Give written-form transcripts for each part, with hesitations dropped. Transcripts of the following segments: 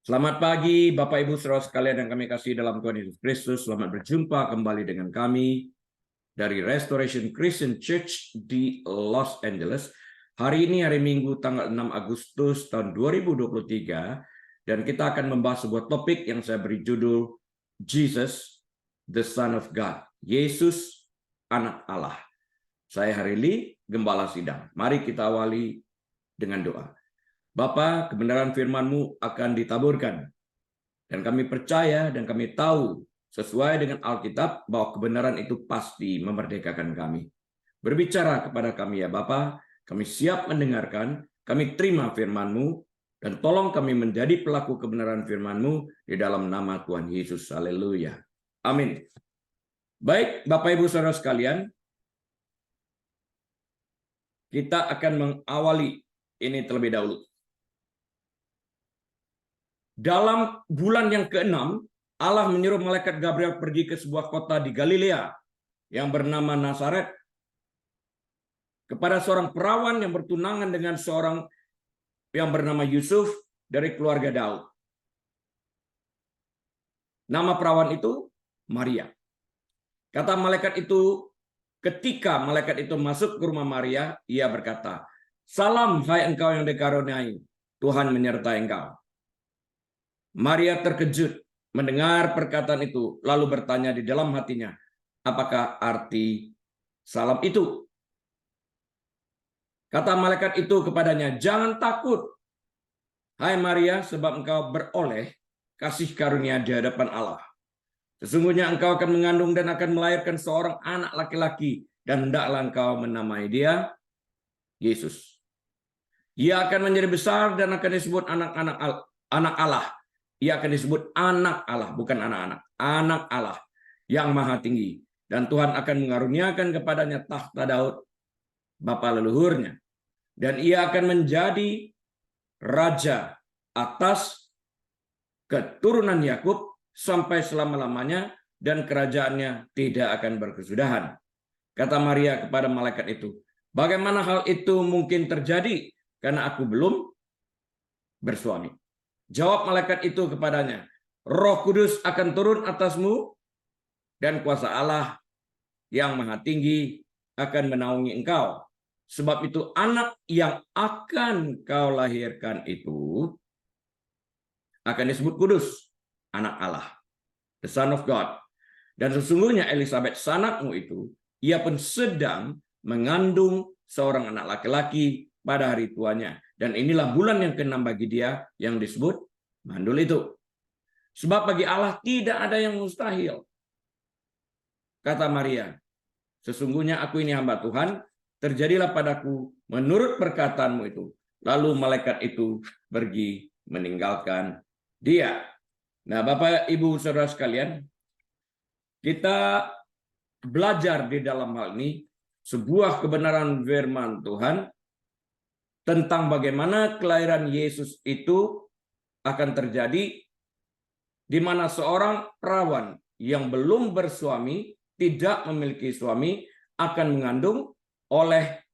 Selamat pagi Bapak Ibu Saudara sekalian yang kami kasih dalam Tuhan Yesus Kristus. Selamat berjumpa kembali dengan kami dari Restoration Christian Church di Los Angeles. Hari ini hari Minggu tanggal 6 Agustus tahun 2023 dan kita akan membahas sebuah topik yang saya beri judul Jesus, the Son of God. Yesus, anak Allah. Saya Harili, Gembala Sidang. Mari kita awali dengan doa. Bapa, kebenaran firman-Mu akan ditaburkan. Dan kami percaya dan kami tahu sesuai dengan Alkitab bahwa kebenaran itu pasti memerdekakan kami. Berbicara kepada kami ya Bapa, kami siap mendengarkan, kami terima firman-Mu, dan tolong kami menjadi pelaku kebenaran firman-Mu di dalam nama Tuhan Yesus. Haleluya. Amin. Baik, Bapak Ibu Saudara sekalian, kita akan mengawali ini terlebih dahulu. Dalam bulan yang ke-6, Allah menyuruh malaikat Gabriel pergi ke sebuah kota di Galilea yang bernama Nazaret kepada seorang perawan yang bertunangan dengan seorang yang bernama Yusuf dari keluarga Daud. Nama perawan itu Maria. Kata malaikat itu, ketika malaikat itu masuk ke rumah Maria, ia berkata, "Salam, hai engkau yang dikaruniai, Tuhan menyertai engkau." Maria terkejut mendengar perkataan itu, lalu bertanya di dalam hatinya, apakah arti salam itu? Kata malaikat itu kepadanya, "Jangan takut, hai Maria, sebab engkau beroleh kasih karunia di hadapan Allah. Sesungguhnya engkau akan mengandung dan akan melahirkan seorang anak laki-laki, dan hendaklah engkau menamai dia Yesus. Ia akan menjadi besar dan akan disebut anak Allah. Ia akan disebut anak Allah, bukan anak-anak. Anak Allah yang maha tinggi. Dan Tuhan akan mengaruniakan kepadanya tahta Daud, bapa leluhurnya. Dan ia akan menjadi raja atas keturunan Yakub sampai selama-lamanya, dan kerajaannya tidak akan berkesudahan." Kata Maria kepada malaikat itu, "Bagaimana hal itu mungkin terjadi? Karena aku belum bersuami." Jawab malaikat itu kepadanya, "Roh Kudus akan turun atasmu, dan kuasa Allah yang maha tinggi akan menaungi engkau. Sebab itu anak yang akan kau lahirkan itu akan disebut kudus, anak Allah, the Son of God. Dan sesungguhnya Elisabeth sanakmu itu, ia pun sedang mengandung seorang anak laki-laki pada hari tuanya. Dan inilah bulan yang ke-6 bagi dia yang disebut mandul itu. Sebab bagi Allah tidak ada yang mustahil." Kata Maria, "Sesungguhnya aku ini hamba Tuhan, terjadilah padaku menurut perkataanmu itu." Lalu malaikat itu pergi meninggalkan dia. Nah, Bapak Ibu Saudara sekalian, kita belajar di dalam hal ini sebuah kebenaran firman Tuhan tentang bagaimana kelahiran Yesus itu akan terjadi, di mana seorang perawan yang belum bersuami, tidak memiliki suami, akan mengandung oleh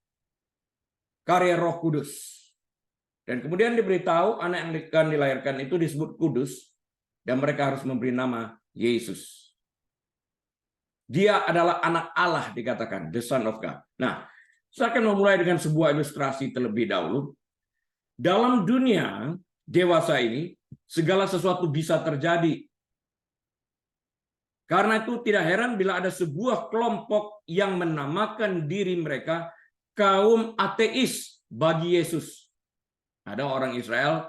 karya Roh Kudus. Dan kemudian diberitahu anak yang akan dilahirkan itu disebut kudus, dan mereka harus memberi nama Yesus. Dia adalah anak Allah dikatakan, the Son of God. Nah, saya akan memulai dengan sebuah ilustrasi terlebih dahulu. Dalam dunia dewasa ini, segala sesuatu bisa terjadi. Karena itu tidak heran bila ada sebuah kelompok yang menamakan diri mereka kaum ateis bagi Yesus. Ada orang Israel,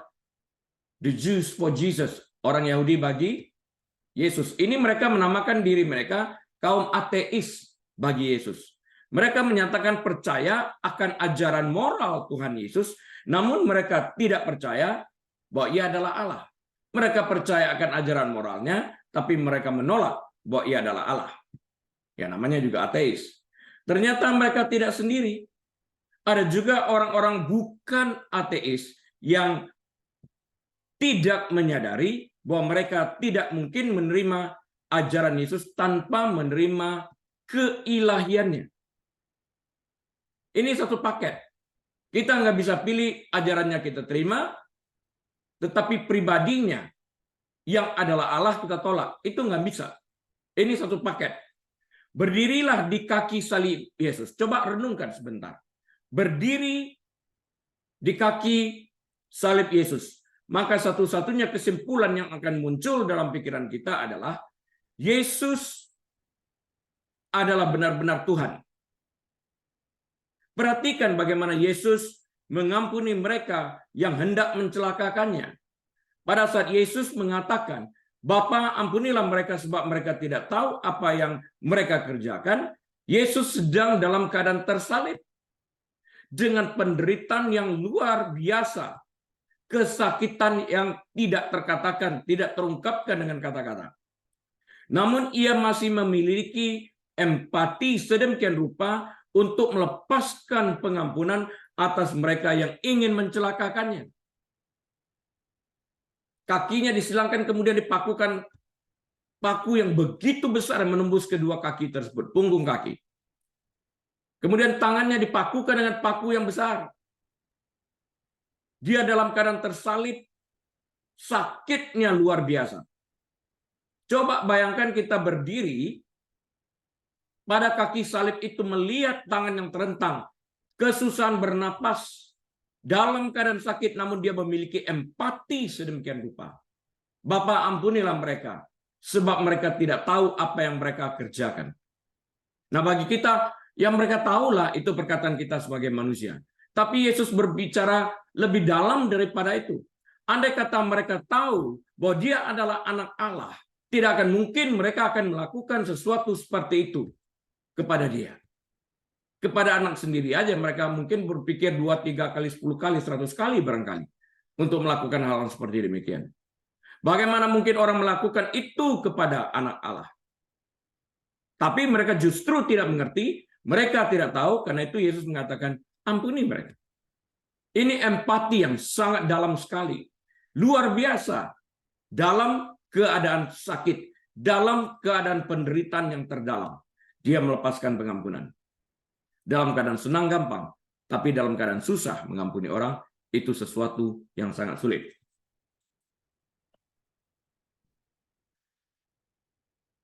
the Jews for Jesus, orang Yahudi bagi Yesus. Ini mereka menamakan diri mereka kaum ateis bagi Yesus. Mereka menyatakan percaya akan ajaran moral Tuhan Yesus, namun mereka tidak percaya bahwa ia adalah Allah. Mereka percaya akan ajaran moralnya, tapi mereka menolak bahwa ia adalah Allah. Ya, namanya juga ateis. Ternyata mereka tidak sendiri. Ada juga orang-orang bukan ateis yang tidak menyadari bahwa mereka tidak mungkin menerima ajaran Yesus tanpa menerima keilahiannya. Ini satu paket. Kita nggak bisa pilih ajarannya kita terima, tetapi pribadinya yang adalah Allah kita tolak. Itu nggak bisa. Ini satu paket. Berdirilah di kaki salib Yesus. Coba renungkan sebentar. Berdiri di kaki salib Yesus. Maka satu-satunya kesimpulan yang akan muncul dalam pikiran kita adalah Yesus adalah benar-benar Tuhan. Perhatikan bagaimana Yesus mengampuni mereka yang hendak mencelakakannya. Pada saat Yesus mengatakan, Bapa, ampunilah mereka sebab mereka tidak tahu apa yang mereka kerjakan, Yesus sedang dalam keadaan tersalib. Dengan penderitaan yang luar biasa, kesakitan yang tidak terkatakan, tidak terungkapkan dengan kata-kata. Namun ia masih memiliki empati sedemikian rupa untuk melepaskan pengampunan atas mereka yang ingin mencelakakannya. Kakinya disilangkan, kemudian dipakukan paku yang begitu besar menembus kedua kaki tersebut, punggung kaki. Kemudian tangannya dipakukan dengan paku yang besar. Dia dalam keadaan tersalib, sakitnya luar biasa. Coba bayangkan kita berdiri pada kaki salib itu, melihat tangan yang terentang, kesusahan bernapas, dalam keadaan sakit, namun dia memiliki empati sedemikian rupa. Bapa, ampunilah mereka, sebab mereka tidak tahu apa yang mereka kerjakan. Nah, bagi kita, yang mereka tahulah itu perkataan kita sebagai manusia. Tapi Yesus berbicara lebih dalam daripada itu. Andai kata mereka tahu bahwa dia adalah anak Allah, tidak akan mungkin mereka akan melakukan sesuatu seperti itu kepada dia. Kepada anak sendiri aja mereka mungkin berpikir 2, 3 kali, 10 kali, 100 kali barangkali untuk melakukan hal seperti demikian. Bagaimana mungkin orang melakukan itu kepada anak Allah? Tapi mereka justru tidak mengerti, mereka tidak tahu, karena itu Yesus mengatakan, ampuni mereka. Ini empati yang sangat dalam sekali. Luar biasa. Dalam keadaan sakit, dalam keadaan penderitaan yang terdalam, dia melepaskan pengampunan. Dalam keadaan senang gampang, tapi dalam keadaan susah mengampuni orang, itu sesuatu yang sangat sulit.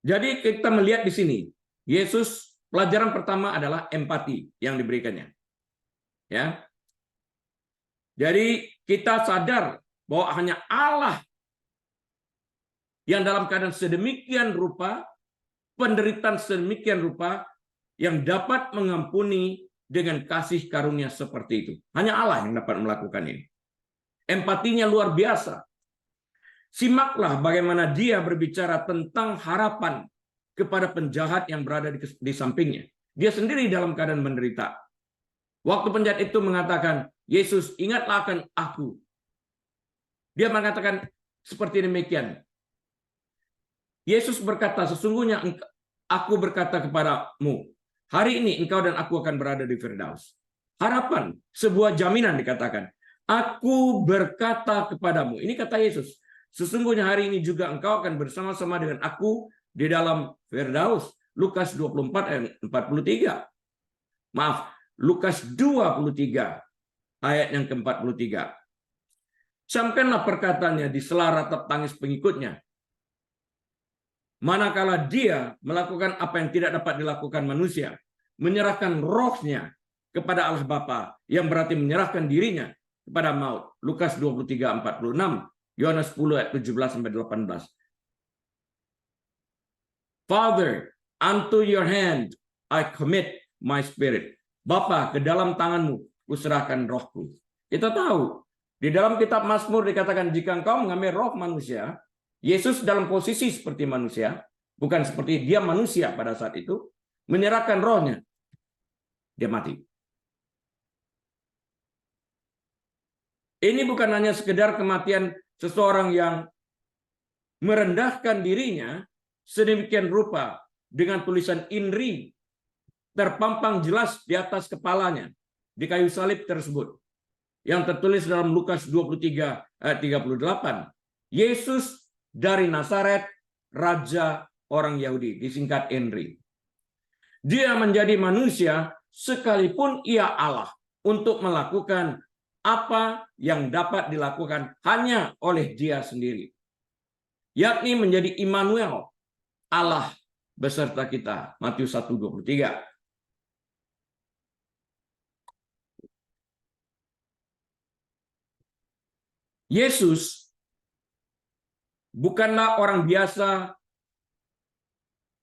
Jadi kita melihat di sini, Yesus, pelajaran pertama adalah empati yang diberikannya. Ya. Jadi kita sadar bahwa hanya Allah yang dalam keadaan sedemikian rupa, penderitaan sedemikian rupa, yang dapat mengampuni dengan kasih karunia seperti itu. Hanya Allah yang dapat melakukan ini. Empatinya luar biasa. Simaklah bagaimana dia berbicara tentang harapan kepada penjahat yang berada di sampingnya. Dia sendiri dalam keadaan menderita. Waktu penjahat itu mengatakan, Yesus, ingatlah akan aku. Dia mengatakan seperti demikian. Yesus berkata, sesungguhnya aku berkata kepadamu, hari ini engkau dan aku akan berada di Firdaus. Harapan, sebuah jaminan dikatakan. Aku berkata kepadamu. Ini kata Yesus. Sesungguhnya hari ini juga engkau akan bersama-sama dengan aku di dalam Firdaus. Lukas 24 ayat 43. Maaf, Lukas 23 ayat yang ke-43. Camkanlah perkataannya di sela ratap tangis pengikutnya. Manakala dia melakukan apa yang tidak dapat dilakukan manusia, menyerahkan rohnya kepada Allah Bapa, yang berarti menyerahkan dirinya kepada maut. Lukas 23:46, Yohanes 10 ayat 17-18. Father, unto your hand I commit my spirit. Bapa, ke dalam tanganmu kuserahkan rohku. Kita tahu di dalam kitab Mazmur dikatakan, jika engkau mengambil roh manusia, Yesus dalam posisi seperti manusia, bukan seperti dia manusia pada saat itu, menyerahkan rohnya, dia mati. Ini bukan hanya sekedar kematian seseorang yang merendahkan dirinya sedemikian rupa dengan tulisan INRI terpampang jelas di atas kepalanya di kayu salib tersebut, yang tertulis dalam Lukas 23 ayat 38. Yesus dari Nazaret, Raja orang Yahudi, disingkat INRI. Dia menjadi manusia sekalipun ia Allah untuk melakukan apa yang dapat dilakukan hanya oleh dia sendiri. yakni menjadi Immanuel, Allah beserta kita. Matius 1:23. Yesus bukanlah orang biasa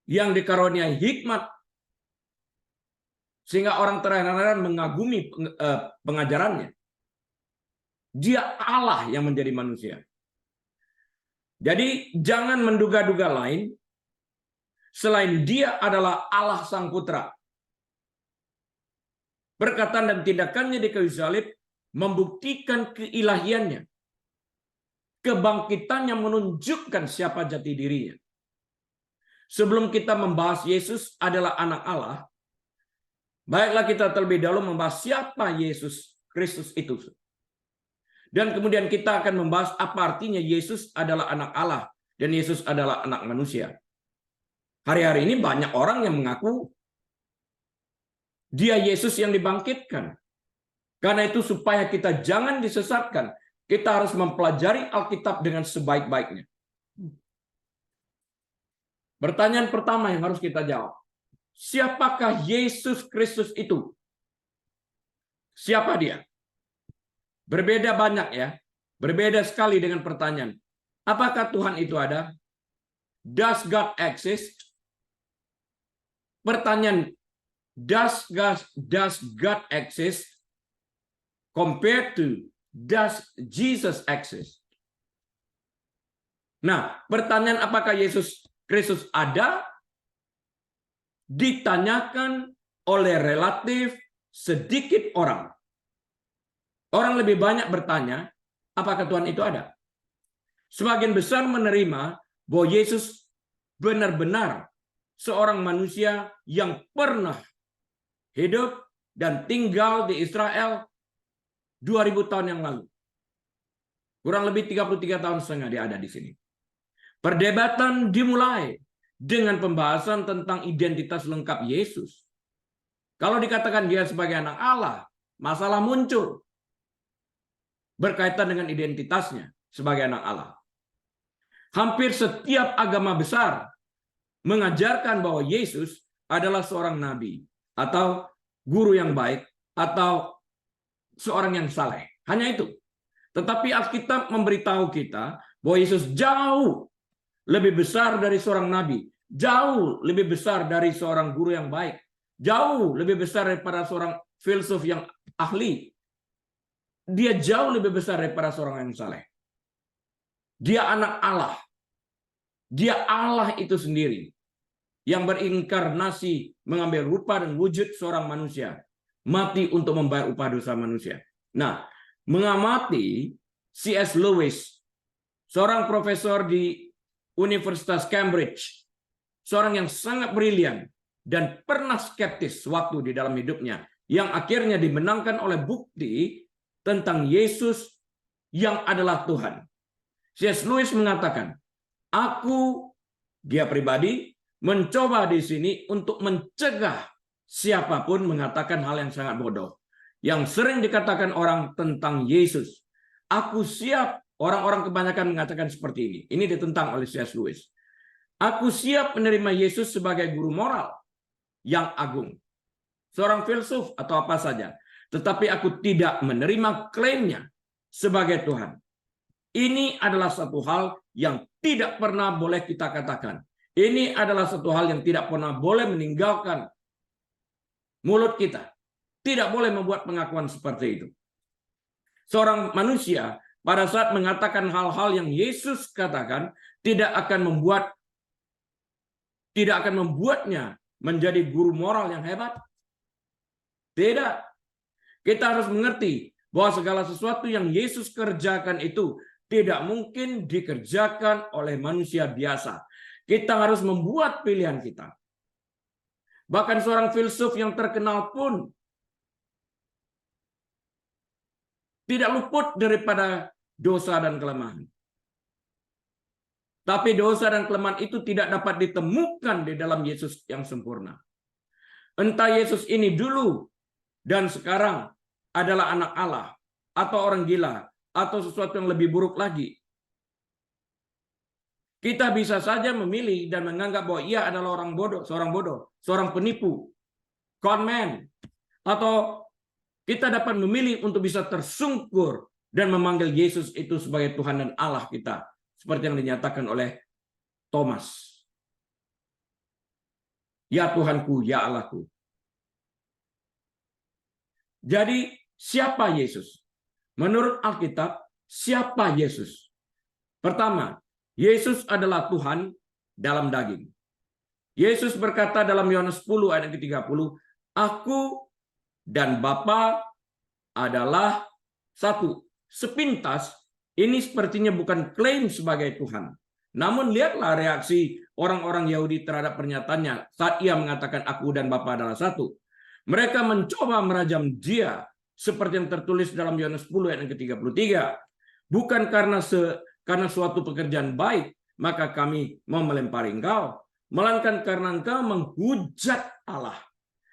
yang dikaruniai hikmat sehingga orang terheran-heran mengagumi pengajarannya. Dia Allah yang menjadi manusia. Jadi jangan menduga-duga lain selain dia adalah Allah Sang Putra. Perkataan dan tindakannya di kayu salib membuktikan keilahiannya. Kebangkitannya menunjukkan siapa jati dirinya. Sebelum kita membahas Yesus adalah anak Allah, baiklah kita terlebih dahulu membahas siapa Yesus Kristus itu. Dan kemudian kita akan membahas apa artinya Yesus adalah anak Allah dan Yesus adalah anak manusia. Hari-hari ini banyak orang yang mengaku dia Yesus yang dibangkitkan. Karena itu supaya kita jangan disesatkan, kita harus mempelajari Alkitab dengan sebaik-baiknya. Pertanyaan pertama yang harus kita jawab. Siapakah Yesus Kristus itu? Siapa dia? Berbeda banyak ya. Berbeda sekali dengan pertanyaan. Apakah Tuhan itu ada? Does God exist? Pertanyaan, does God exist compared to does Jesus exist? Nah, pertanyaan apakah Yesus Kristus ada ditanyakan oleh relatif sedikit orang. Orang lebih banyak bertanya, apakah Tuhan itu ada? Sebagian besar menerima bahwa Yesus benar-benar seorang manusia yang pernah hidup dan tinggal di Israel 2000 tahun yang lalu. Kurang lebih 33 tahun setengah dia ada di sini. Perdebatan dimulai dengan pembahasan tentang identitas lengkap Yesus. Kalau dikatakan dia sebagai anak Allah, masalah muncul berkaitan dengan identitasnya sebagai anak Allah. Hampir setiap agama besar mengajarkan bahwa Yesus adalah seorang nabi atau guru yang baik atau seorang yang saleh. Hanya itu. Tetapi Alkitab memberitahu kita bahwa Yesus jauh lebih besar dari seorang nabi, jauh lebih besar dari seorang guru yang baik, jauh lebih besar daripada seorang filsuf yang ahli. Dia jauh lebih besar daripada seorang yang saleh. Dia anak Allah. Dia Allah itu sendiri yang berinkarnasi, mengambil rupa dan wujud seorang manusia, mati untuk membayar upah dosa manusia. Nah, mengamati C.S. Lewis, seorang profesor di Universitas Cambridge, seorang yang sangat brilian dan pernah skeptis waktu di dalam hidupnya, yang akhirnya dimenangkan oleh bukti tentang Yesus yang adalah Tuhan. C.S. Lewis mengatakan, dia pribadi, mencoba di sini untuk mencegah siapapun mengatakan hal yang sangat bodoh. Yang sering dikatakan orang tentang Yesus. Aku siap, orang-orang kebanyakan mengatakan seperti ini. Ini ditentang oleh C.S. Lewis. Aku siap menerima Yesus sebagai guru moral yang agung. Seorang filsuf atau apa saja. Tetapi aku tidak menerima klaimnya sebagai Tuhan. Ini adalah satu hal yang tidak pernah boleh kita katakan. Ini adalah satu hal yang tidak pernah boleh meninggalkan mulut kita. Tidak boleh membuat pengakuan seperti itu. Seorang manusia pada saat mengatakan hal-hal yang Yesus katakan tidak akan membuatnya menjadi guru moral yang hebat. Tidak. Kita harus mengerti bahwa segala sesuatu yang Yesus kerjakan itu tidak mungkin dikerjakan oleh manusia biasa. Kita harus membuat pilihan kita. Bahkan seorang filsuf yang terkenal pun tidak luput daripada dosa dan kelemahan. Tapi dosa dan kelemahan itu tidak dapat ditemukan di dalam Yesus yang sempurna. Entah Yesus ini dulu dan sekarang adalah anak Allah, atau orang gila, atau sesuatu yang lebih buruk lagi. Kita bisa saja memilih dan menganggap bahwa ia adalah orang bodoh, seorang penipu, conman, atau kita dapat memilih untuk bisa tersungkur dan memanggil Yesus itu sebagai Tuhan dan Allah kita, seperti yang dinyatakan oleh Thomas. Ya Tuhanku, ya Allahku. Jadi siapa Yesus? Menurut Alkitab, siapa Yesus? Pertama, Yesus adalah Tuhan dalam daging. Yesus berkata dalam Yohanes 10 ayat ke-30, Aku dan Bapa adalah satu. Sepintas, ini sepertinya bukan klaim sebagai Tuhan. Namun lihatlah reaksi orang-orang Yahudi terhadap pernyataannya saat ia mengatakan aku dan Bapa adalah satu. Mereka mencoba merajam dia seperti yang tertulis dalam Yohanes 10 ayat ke-33. Bukan karena suatu pekerjaan baik, maka kami mau melempari engkau, melainkan karena engkau menghujat Allah.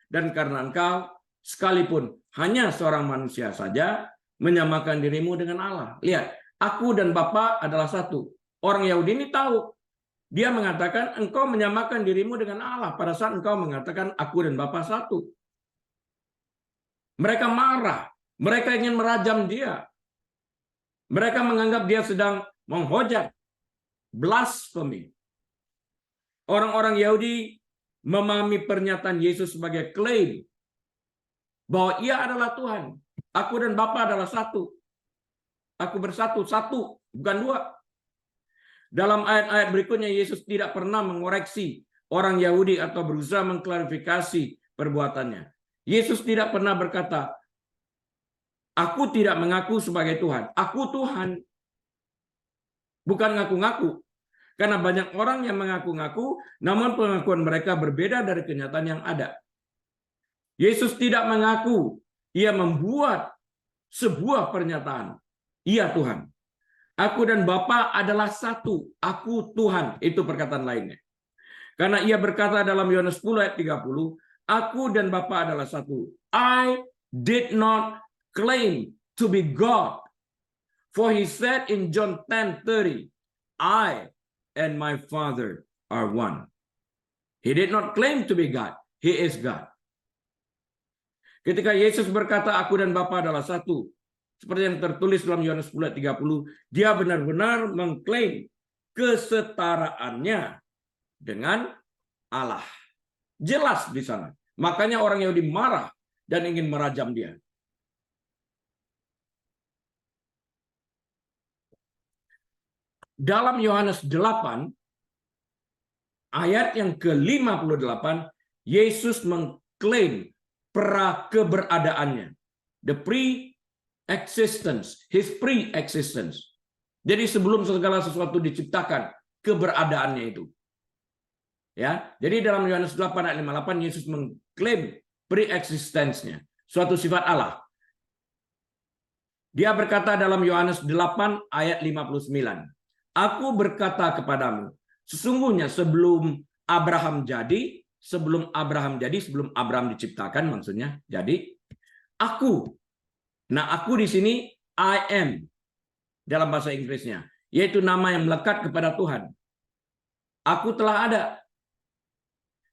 Dan karena engkau sekalipun hanya seorang manusia saja menyamakan dirimu dengan Allah. Lihat, aku dan Bapa adalah satu. Orang Yahudi ini tahu. Dia mengatakan engkau menyamakan dirimu dengan Allah pada saat engkau mengatakan aku dan Bapa satu. Mereka marah. Mereka ingin merajam dia. Mereka menganggap dia sedang menghujat. Blasphemy. Orang-orang Yahudi memahami pernyataan Yesus sebagai klaim bahwa ia adalah Tuhan. Aku dan Bapa adalah satu. Aku bersatu, satu, bukan dua. Dalam ayat-ayat berikutnya, Yesus tidak pernah mengoreksi orang Yahudi atau berusaha mengklarifikasi perbuatannya. Yesus tidak pernah berkata, aku tidak mengaku sebagai Tuhan. Aku Tuhan. Bukan ngaku-ngaku. Karena banyak orang yang mengaku-ngaku, namun pengakuan mereka berbeda dari kenyataan yang ada. Yesus tidak mengaku, ia membuat sebuah pernyataan. Ia Tuhan. Aku dan Bapa adalah satu. Aku Tuhan. Itu perkataan lainnya. Karena ia berkata dalam Yohanes 10 ayat 30, aku dan Bapa adalah satu. I did not claim to be God. For he said in John 10:30, I and my Father are one. He did not claim to be God. He is God. Ketika Yesus berkata, aku dan Bapa adalah satu, seperti yang tertulis dalam Yohanes 10:30, dia benar-benar mengklaim kesetaraannya dengan Allah. Jelas di sana. Makanya orang Yahudi marah dan ingin merajam dia. Dalam Yohanes 8, ayat yang ke-58, Yesus mengklaim keberadaannya. The pre-existence, his pre-existence. Jadi sebelum segala sesuatu diciptakan, keberadaannya itu. Ya, jadi dalam Yohanes 8 ayat 58 Yesus mengklaim pre-existence-nya, suatu sifat Allah. Dia berkata dalam Yohanes 8 ayat 59, aku berkata kepadamu, sesungguhnya sebelum Abraham jadi, sebelum Abraham diciptakan maksudnya, jadi aku. Nah, aku di sini I am dalam bahasa Inggrisnya, yaitu nama yang melekat kepada Tuhan. Aku telah ada.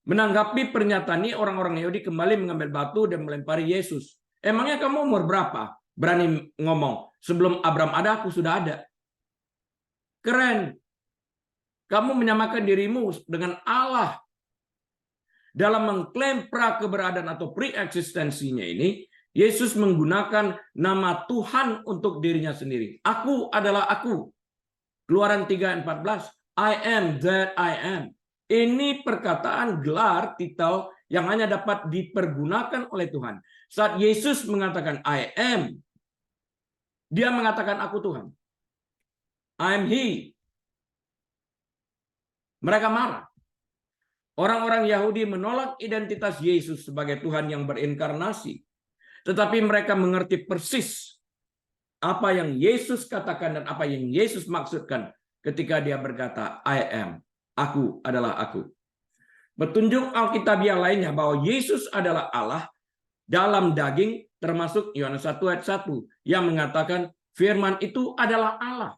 Menanggapi pernyataan ini, orang-orang Yahudi kembali mengambil batu dan melempari Yesus. Emangnya kamu umur berapa? Berani ngomong, sebelum Abraham ada, aku sudah ada. Keren. Kamu menyamakan dirimu dengan Allah. Dalam mengklaim prakeberadaan atau pre-eksistensinya ini, Yesus menggunakan nama Tuhan untuk dirinya sendiri. Aku adalah aku. Keluaran 3:14. I am that I am. Ini perkataan gelar titel yang hanya dapat dipergunakan oleh Tuhan. Saat Yesus mengatakan I am, dia mengatakan aku Tuhan. I am he. Mereka marah. Orang-orang Yahudi menolak identitas Yesus sebagai Tuhan yang berinkarnasi. Tetapi mereka mengerti persis apa yang Yesus katakan dan apa yang Yesus maksudkan ketika dia berkata, I am. Aku adalah aku. Petunjuk Alkitabiah lainnya bahwa Yesus adalah Allah dalam daging, termasuk Yohanes 1 ayat 1 yang mengatakan firman itu adalah Allah.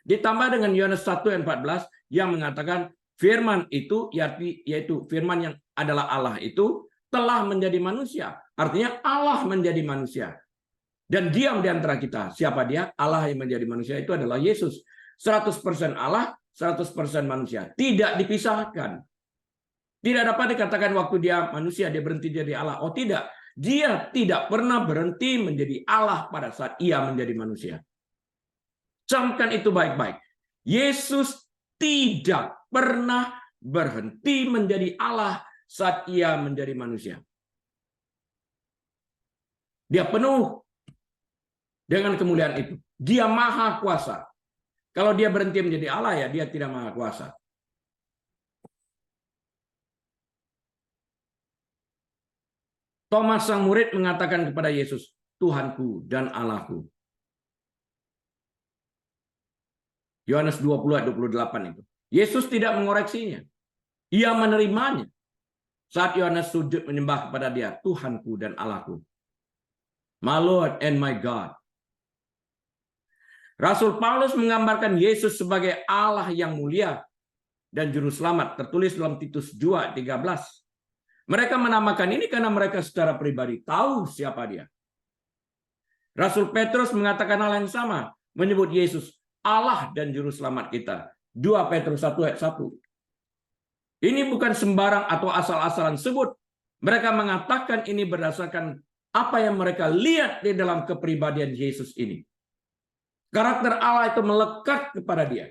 Ditambah dengan Yohanes 1 ayat 14 yang mengatakan firman itu yaitu firman yang adalah Allah itu telah menjadi manusia. Artinya Allah menjadi manusia. Dan diam di antara kita. Siapa dia? Allah yang menjadi manusia itu adalah Yesus. 100% Allah, 100% manusia. Tidak dipisahkan. Tidak dapat dikatakan waktu dia manusia, dia berhenti jadi Allah. Oh tidak. Dia tidak pernah berhenti menjadi Allah pada saat ia menjadi manusia. Camkan itu baik-baik. Yesus tidak pernah berhenti menjadi Allah saat ia menjadi manusia. Dia penuh dengan kemuliaan itu. Dia maha kuasa. Kalau dia berhenti menjadi Allah, ya dia tidak maha kuasa. Thomas sang murid mengatakan kepada Yesus, Tuhanku dan Allahku. Yohanes 20 ayat 28 itu. Yesus tidak mengoreksinya. Ia menerimanya. Saat Yohanes sujud menyembah kepada dia, Tuhanku dan Allahku. My Lord and my God. Rasul Paulus menggambarkan Yesus sebagai Allah yang mulia dan juru selamat, tertulis dalam Titus 2:13. Mereka menamakan ini karena mereka secara pribadi tahu siapa dia. Rasul Petrus mengatakan hal yang sama, menyebut Yesus Allah dan juru selamat kita. 2 Petrus 1 ayat 1. Ini bukan sembarang atau asal-asalan sebut. Mereka mengatakan ini berdasarkan apa yang mereka lihat di dalam kepribadian Yesus ini. Karakter Allah itu melekat kepada dia.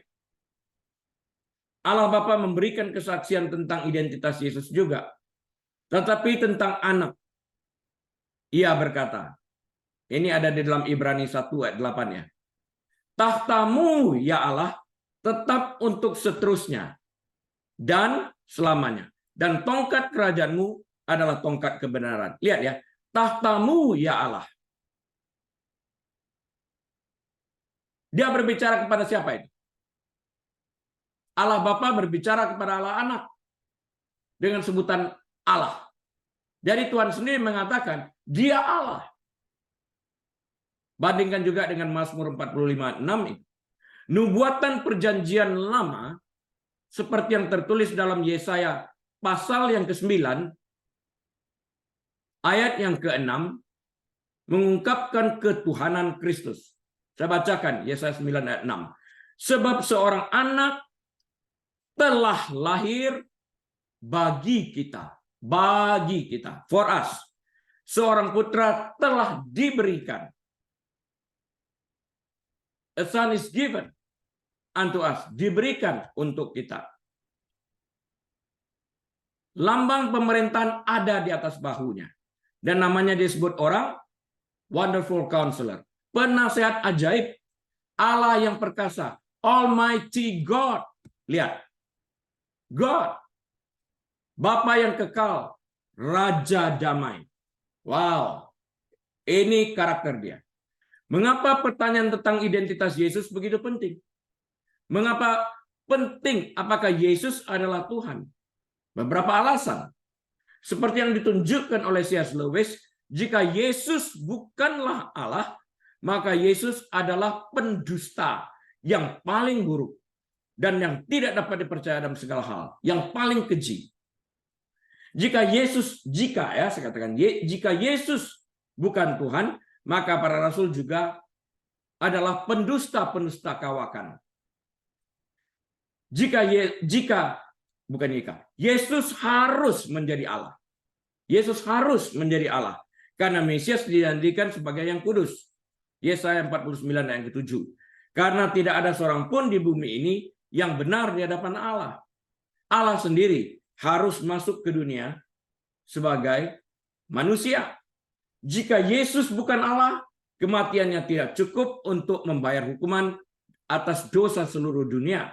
Allah Bapa memberikan kesaksian tentang identitas Yesus juga. Tetapi tentang anak, ia berkata, ini ada di dalam Ibrani 1 ayat 8 ya. Tahtamu ya Allah tetap untuk seterusnya dan selamanya. Dan tongkat kerajaanmu adalah tongkat kebenaran. Lihat ya, tahtamu ya Allah. Dia berbicara kepada siapa itu? Allah Bapa berbicara kepada Allah Anak dengan sebutan Allah. Jadi Tuhan sendiri mengatakan, dia Allah. Bandingkan juga dengan Mazmur 45:6 itu. Nubuatan perjanjian lama seperti yang tertulis dalam Yesaya pasal yang ke-9 ayat yang ke-6 mengungkapkan ketuhanan Kristus. Saya bacakan Yesaya 9 ayat 6. Sebab seorang anak telah lahir bagi kita, for us. Seorang putra telah diberikan. A son is given unto us, diberikan untuk kita. Lambang pemerintahan ada di atas bahunya. Dan namanya disebut orang Wonderful Counselor, penasehat ajaib, Allah yang perkasa, Almighty God. Lihat, God, Bapa yang kekal, Raja damai. Wow, ini karakter dia. Mengapa pertanyaan tentang identitas Yesus begitu penting? Mengapa penting apakah Yesus adalah Tuhan? Beberapa alasan. Seperti yang ditunjukkan oleh C.S. Lewis, jika Yesus bukanlah Allah, maka Yesus adalah pendusta yang paling buruk dan yang tidak dapat dipercaya dalam segala hal, yang paling keji. Jika Yesus bukan Tuhan, maka para rasul juga adalah pendusta-pendusta kawakan. Yesus harus menjadi Allah. Yesus harus menjadi Allah karena Mesias dijanjikan sebagai yang kudus. Yesaya 49 ayat ke-7. Karena tidak ada seorang pun di bumi ini yang benar di hadapan Allah. Allah sendiri harus masuk ke dunia sebagai manusia. Jika Yesus bukan Allah, kematiannya tidak cukup untuk membayar hukuman atas dosa seluruh dunia.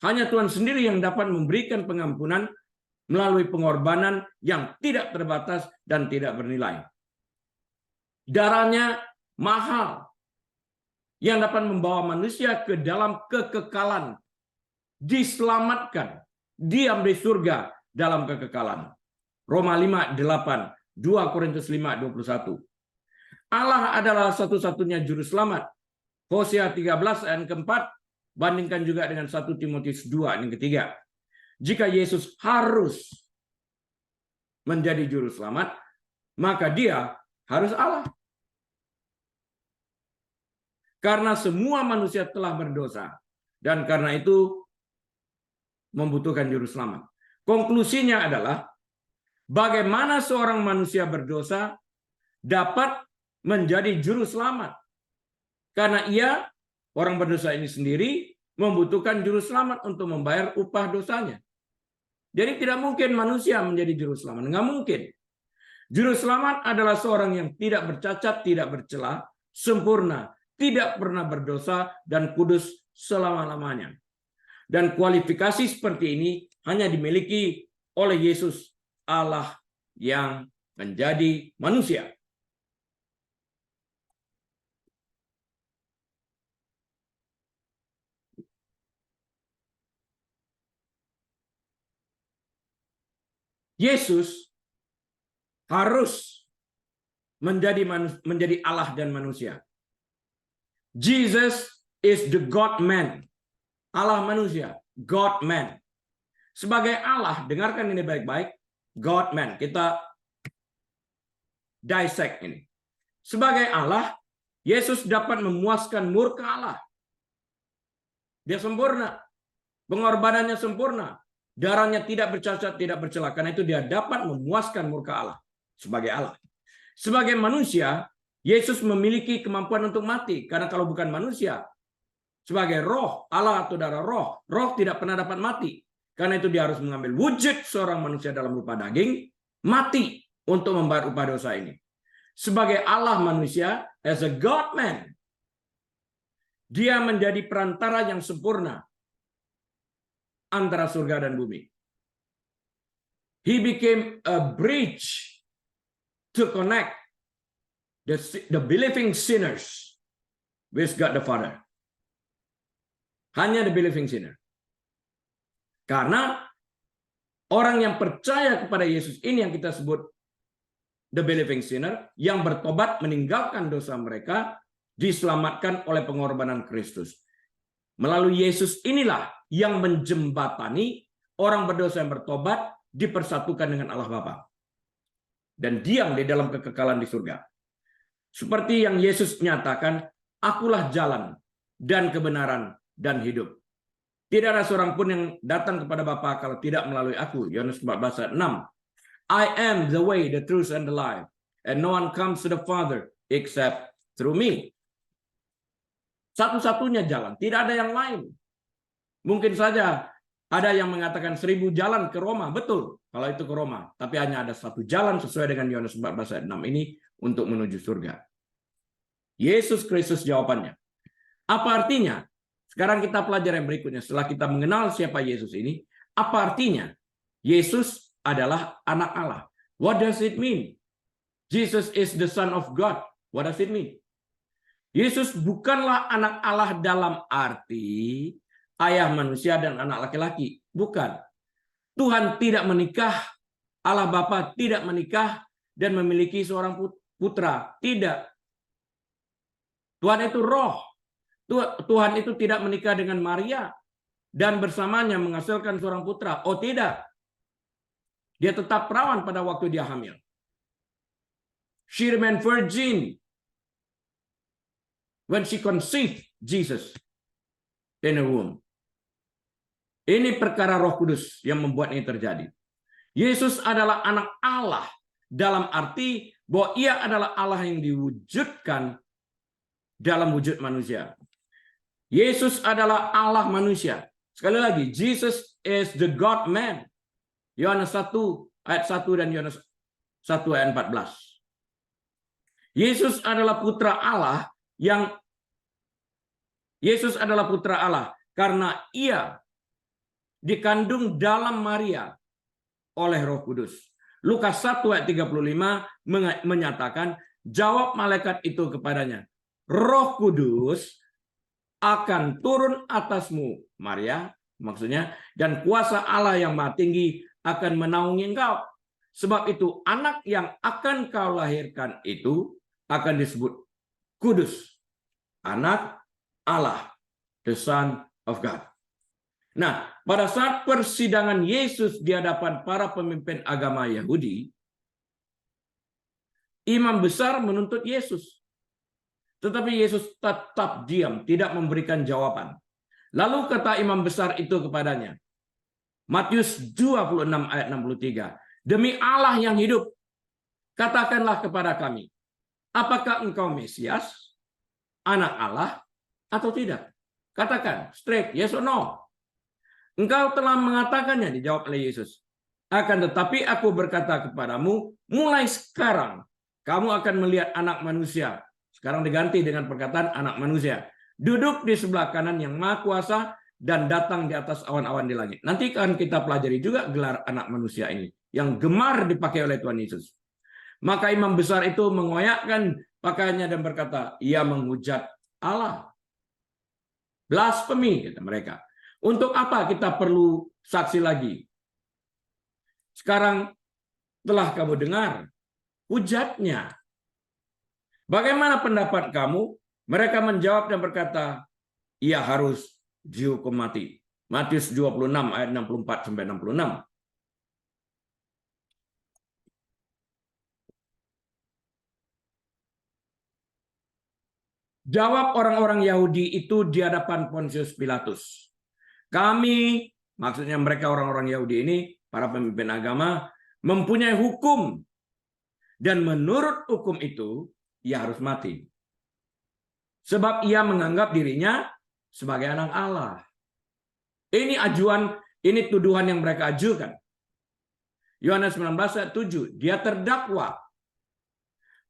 Hanya Tuhan sendiri yang dapat memberikan pengampunan melalui pengorbanan yang tidak terbatas dan tidak bernilai. Darahnya mahal yang dapat membawa manusia ke dalam kekekalan, diselamatkan, diam di surga dalam kekekalan. Roma 5:8, 2 Korintus 5:21. Allah adalah satu-satunya juru selamat. Hosea 13 ayat keempat, Bandingkan juga dengan 1 Timotius 2 yang ketiga. Jika Yesus harus menjadi juru selamat, maka dia harus Allah. Karena semua manusia telah berdosa, dan karena itu membutuhkan juru selamat. Konklusinya adalah bagaimana seorang manusia berdosa dapat menjadi juru selamat. Karena ia, orang berdosa ini sendiri, membutuhkan juru selamat untuk membayar upah dosanya. Jadi tidak mungkin manusia menjadi juru selamat. Nggak mungkin. Juru selamat adalah seorang yang tidak bercacat, tidak bercela, sempurna, tidak pernah berdosa, dan kudus selama-lamanya. Dan kualifikasi seperti ini hanya dimiliki oleh Yesus, Allah yang menjadi manusia. Yesus harus menjadi Allah dan manusia. Jesus is the God-man. Allah manusia, God-man. Sebagai Allah, dengarkan ini baik-baik, God-man. Kita dissect ini. Sebagai Allah, Yesus dapat memuaskan murka Allah. Dia sempurna. Pengorbanannya sempurna. Darahnya tidak bercacat, tidak bercela. Karena itu dia dapat memuaskan murka Allah. Sebagai Allah. Sebagai manusia, Yesus memiliki kemampuan untuk mati. Karena kalau bukan manusia, sebagai roh, Allah atau darah roh, roh tidak pernah dapat mati. Karena itu dia harus mengambil wujud seorang manusia dalam rupa daging, mati untuk membayar upah dosa ini. Sebagai Allah manusia, as a God-man, dia menjadi perantara yang sempurna antara surga dan bumi. He became a bridge to connect the believing sinners with God the Father. Hanya the believing sinner. Karena orang yang percaya kepada Yesus ini yang kita sebut the believing sinner, yang bertobat meninggalkan dosa mereka, diselamatkan oleh pengorbanan Kristus. Melalui Yesus inilah yang menjembatani orang berdosa yang bertobat dipersatukan dengan Allah Bapa dan diam di dalam kekekalan di surga. Seperti yang Yesus nyatakan, akulah jalan dan kebenaran dan hidup. Tidak ada seorang pun yang datang kepada Bapa kalau tidak melalui aku. Yohanes 14 ayat 6. I am the way, the truth, and the life. And no one comes to the Father except through me. Satu-satunya jalan, tidak ada yang lain. Mungkin saja ada yang mengatakan 1000 jalan ke Roma, betul kalau itu ke Roma. Tapi hanya ada satu jalan sesuai dengan Yohanes 14 ayat 6 ini untuk menuju surga. Yesus Kristus jawabannya. Apa artinya? Sekarang kita pelajari yang berikutnya. Setelah kita mengenal siapa Yesus ini, apa artinya? Yesus adalah anak Allah. What does it mean? Jesus is the Son of God. What does it mean? Yesus bukanlah anak Allah dalam arti ayah manusia dan anak laki-laki. Bukan. Tuhan tidak menikah, Allah Bapa tidak menikah dan memiliki seorang putra. Tidak. Tuhan itu roh. Tuhan itu tidak menikah dengan Maria dan bersamanya menghasilkan seorang putra. Oh tidak. Dia tetap perawan pada waktu dia hamil. She remained virgin when she conceived Jesus in her womb. Ini perkara Roh Kudus yang membuat ini terjadi. Yesus adalah anak Allah dalam arti bahwa ia adalah Allah yang diwujudkan dalam wujud manusia. Yesus adalah Allah manusia. Sekali lagi, Jesus is the God-man. Yohanes 1 ayat 1 dan Yohanes 1 ayat 14. Yesus adalah putra Allah Yesus adalah putra Allah karena ia dikandung dalam Maria oleh Roh Kudus. Lukas 1 ayat 35 menyatakan, jawab malaikat itu kepadanya, Roh Kudus akan turun atasmu, Maria, maksudnya, dan kuasa Allah yang Maha Tinggi akan menaungi engkau. Sebab itu anak yang akan kau lahirkan itu akan disebut kudus. Anak Allah, the Son of God. Nah, pada saat persidangan Yesus di hadapan para pemimpin agama Yahudi, imam besar menuntut Yesus. Tetapi Yesus tetap diam, tidak memberikan jawaban. Lalu kata imam besar itu kepadanya, Matius 26 ayat 63, demi Allah yang hidup, katakanlah kepada kami, apakah engkau Mesias, anak Allah, atau tidak? Katakan, straight, yes or no. Engkau telah mengatakannya, dijawab oleh Yesus. Akan tetapi aku berkata kepadamu, mulai sekarang kamu akan melihat anak manusia. Sekarang diganti dengan perkataan anak manusia. Duduk di sebelah kanan yang maha kuasa dan datang di atas awan-awan di langit. Nanti akan kita pelajari juga gelar anak manusia ini. Yang gemar dipakai oleh Tuhan Yesus. Maka imam besar itu mengoyakkan pakaiannya dan berkata, ia menghujat Allah. Blasfemi, kata mereka. Untuk apa kita perlu saksi lagi? Sekarang telah kamu dengar hujatnya. Bagaimana pendapat kamu? Mereka menjawab dan berkata, ia harus dihukum mati. Matius 26 ayat 64 sampai 66. Jawab orang-orang Yahudi itu di hadapan Pontius Pilatus. Kami, maksudnya mereka orang-orang Yahudi ini, para pemimpin agama, mempunyai hukum. Dan menurut hukum itu, ia harus mati. Sebab ia menganggap dirinya sebagai anak Allah. Ini tuduhan yang mereka ajukan. Yohanes 19 ayat 7, dia terdakwa.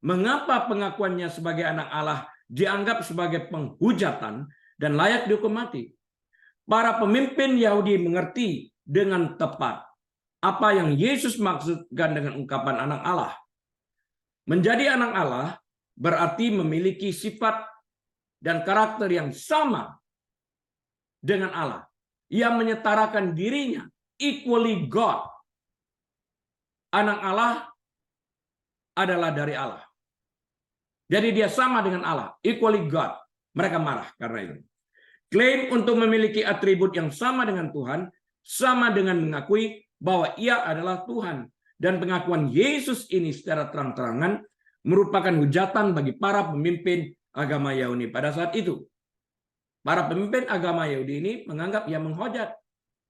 Mengapa pengakuannya sebagai anak Allah dianggap sebagai penghujatan dan layak dihukum mati? Para pemimpin Yahudi mengerti dengan tepat apa yang Yesus maksudkan dengan ungkapan anak Allah. Menjadi anak Allah berarti memiliki sifat dan karakter yang sama dengan Allah. Ia menyetarakan dirinya, equally God. Anak Allah adalah dari Allah. Jadi dia sama dengan Allah, equally God. Mereka marah karena itu. Klaim untuk memiliki atribut yang sama dengan Tuhan, sama dengan mengakui bahwa ia adalah Tuhan. Dan pengakuan Yesus ini secara terang-terangan merupakan hujatan bagi para pemimpin agama Yahudi pada saat itu. Para pemimpin agama Yahudi ini menganggap ia menghujat.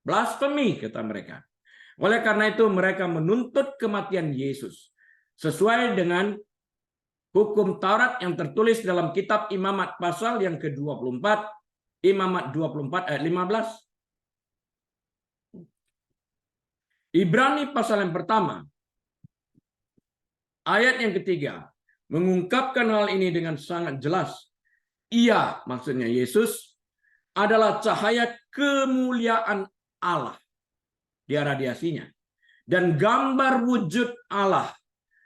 Blasfemi, kata mereka. Oleh karena itu mereka menuntut kematian Yesus. Sesuai dengan hukum Taurat yang tertulis dalam kitab Imamat pasal yang ke-24, Imamat 24 ayat 15. Ibrani pasal yang pertama, ayat yang ketiga, mengungkapkan hal ini dengan sangat jelas. Ia, maksudnya Yesus, adalah cahaya kemuliaan Allah. Dia radiasinya. Dan gambar wujud Allah.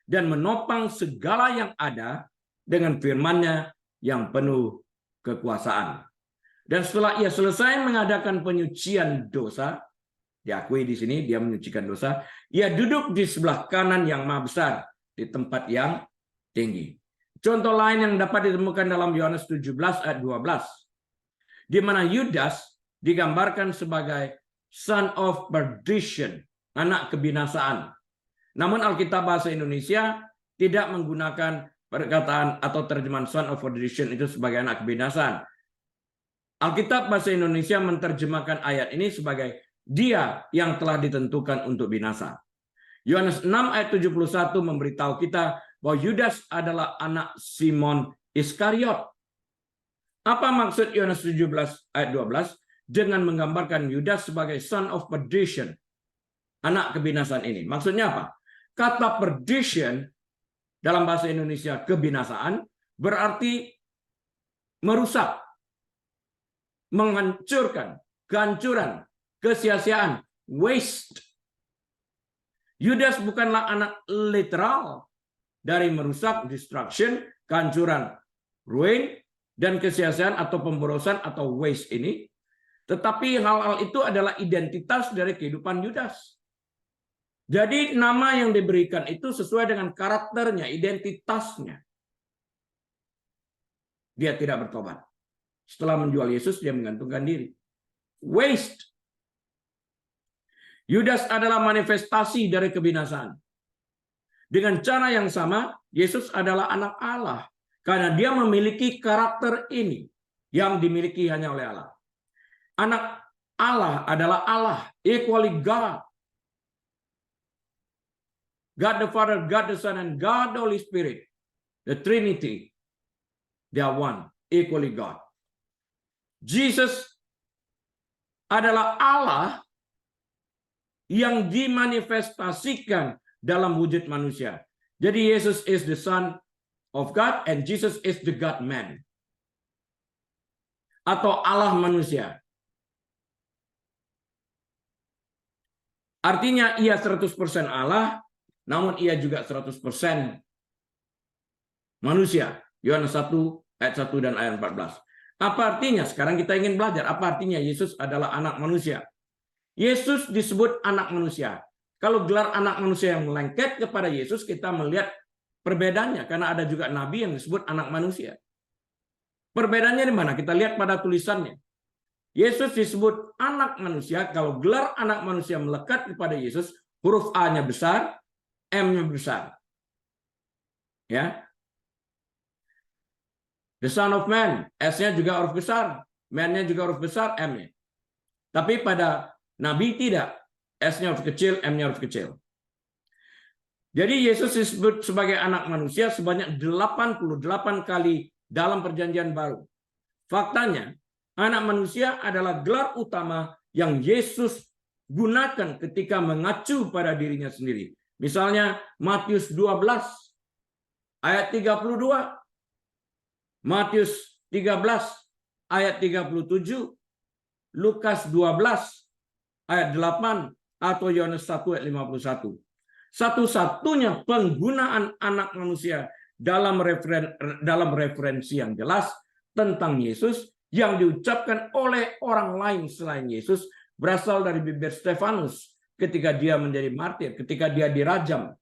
Dan menopang segala yang ada dengan firman-Nya yang penuh kekuasaan. Dan setelah ia selesai mengadakan penyucian dosa, diakui di sini dia menyucikan dosa, ia duduk di sebelah kanan yang maha besar di tempat yang tinggi. Contoh lain yang dapat ditemukan dalam Yohanes 17 ayat 12, di mana Yudas digambarkan sebagai son of perdition, anak kebinasaan. Namun Alkitab bahasa Indonesia tidak menggunakan perkataan atau terjemahan son of perdition itu sebagai anak kebinasaan. Alkitab bahasa Indonesia menerjemahkan ayat ini sebagai dia yang telah ditentukan untuk binasa. Yohanes 6 ayat 71 memberitahu kita bahwa Yudas adalah anak Simon Iskariot. Apa maksud Yohanes 17 ayat 12 dengan menggambarkan Yudas sebagai son of perdition, anak kebinasaan ini? Maksudnya apa? Kata perdition dalam bahasa Indonesia kebinasaan berarti merusak, menghancurkan, kehancuran, kesia-siaan, waste. Yudas bukanlah anak literal dari merusak, destruction, kehancuran, ruin, dan kesia-siaan atau pemborosan atau waste ini. Tetapi hal-hal itu adalah identitas dari kehidupan Yudas. Jadi nama yang diberikan itu sesuai dengan karakternya, identitasnya. Dia tidak bertobat. Setelah menjual Yesus, dia menggantungkan diri. waste. Yudas adalah manifestasi dari kebinasaan. Dengan cara yang sama, Yesus adalah anak Allah. Karena dia memiliki karakter ini yang dimiliki hanya oleh Allah. Anak Allah adalah Allah, equally God. God the Father, God the Son, and God the Holy Spirit. The Trinity. They are one, equally God. Jesus adalah Allah yang dimanifestasikan dalam wujud manusia. Jadi Yesus is the Son of God and Jesus is the God-man. Atau Allah manusia. Artinya ia 100% Allah, namun ia juga 100% manusia. Yohanes 1 ayat 1 dan ayat 14. Apa artinya? Sekarang kita ingin belajar. Apa artinya Yesus adalah anak manusia? Yesus disebut anak manusia. Kalau gelar anak manusia yang lengket kepada Yesus, kita melihat perbedaannya. Karena ada juga nabi yang disebut anak manusia. Perbedaannya di mana? Kita lihat pada tulisannya. Yesus disebut anak manusia. Kalau gelar anak manusia melekat kepada Yesus, huruf A-nya besar, M-nya besar. Ya. The Son of Man, S-nya juga huruf besar, Man-nya juga huruf besar, M-nya. Tapi pada Nabi tidak, S-nya huruf kecil, M-nya huruf kecil. Jadi Yesus disebut sebagai anak manusia sebanyak 88 kali dalam perjanjian baru. Faktanya, anak manusia adalah gelar utama yang Yesus gunakan ketika mengacu pada dirinya sendiri. Misalnya Matius 12 ayat 32. Matius 13 ayat 37, Lukas 12 ayat 8, atau Yohanes 1 ayat 51. Satu-satunya penggunaan anak manusia dalam referensi yang jelas tentang Yesus yang diucapkan oleh orang lain selain Yesus berasal dari bibir Stefanus ketika dia menjadi martir, ketika dia dirajam.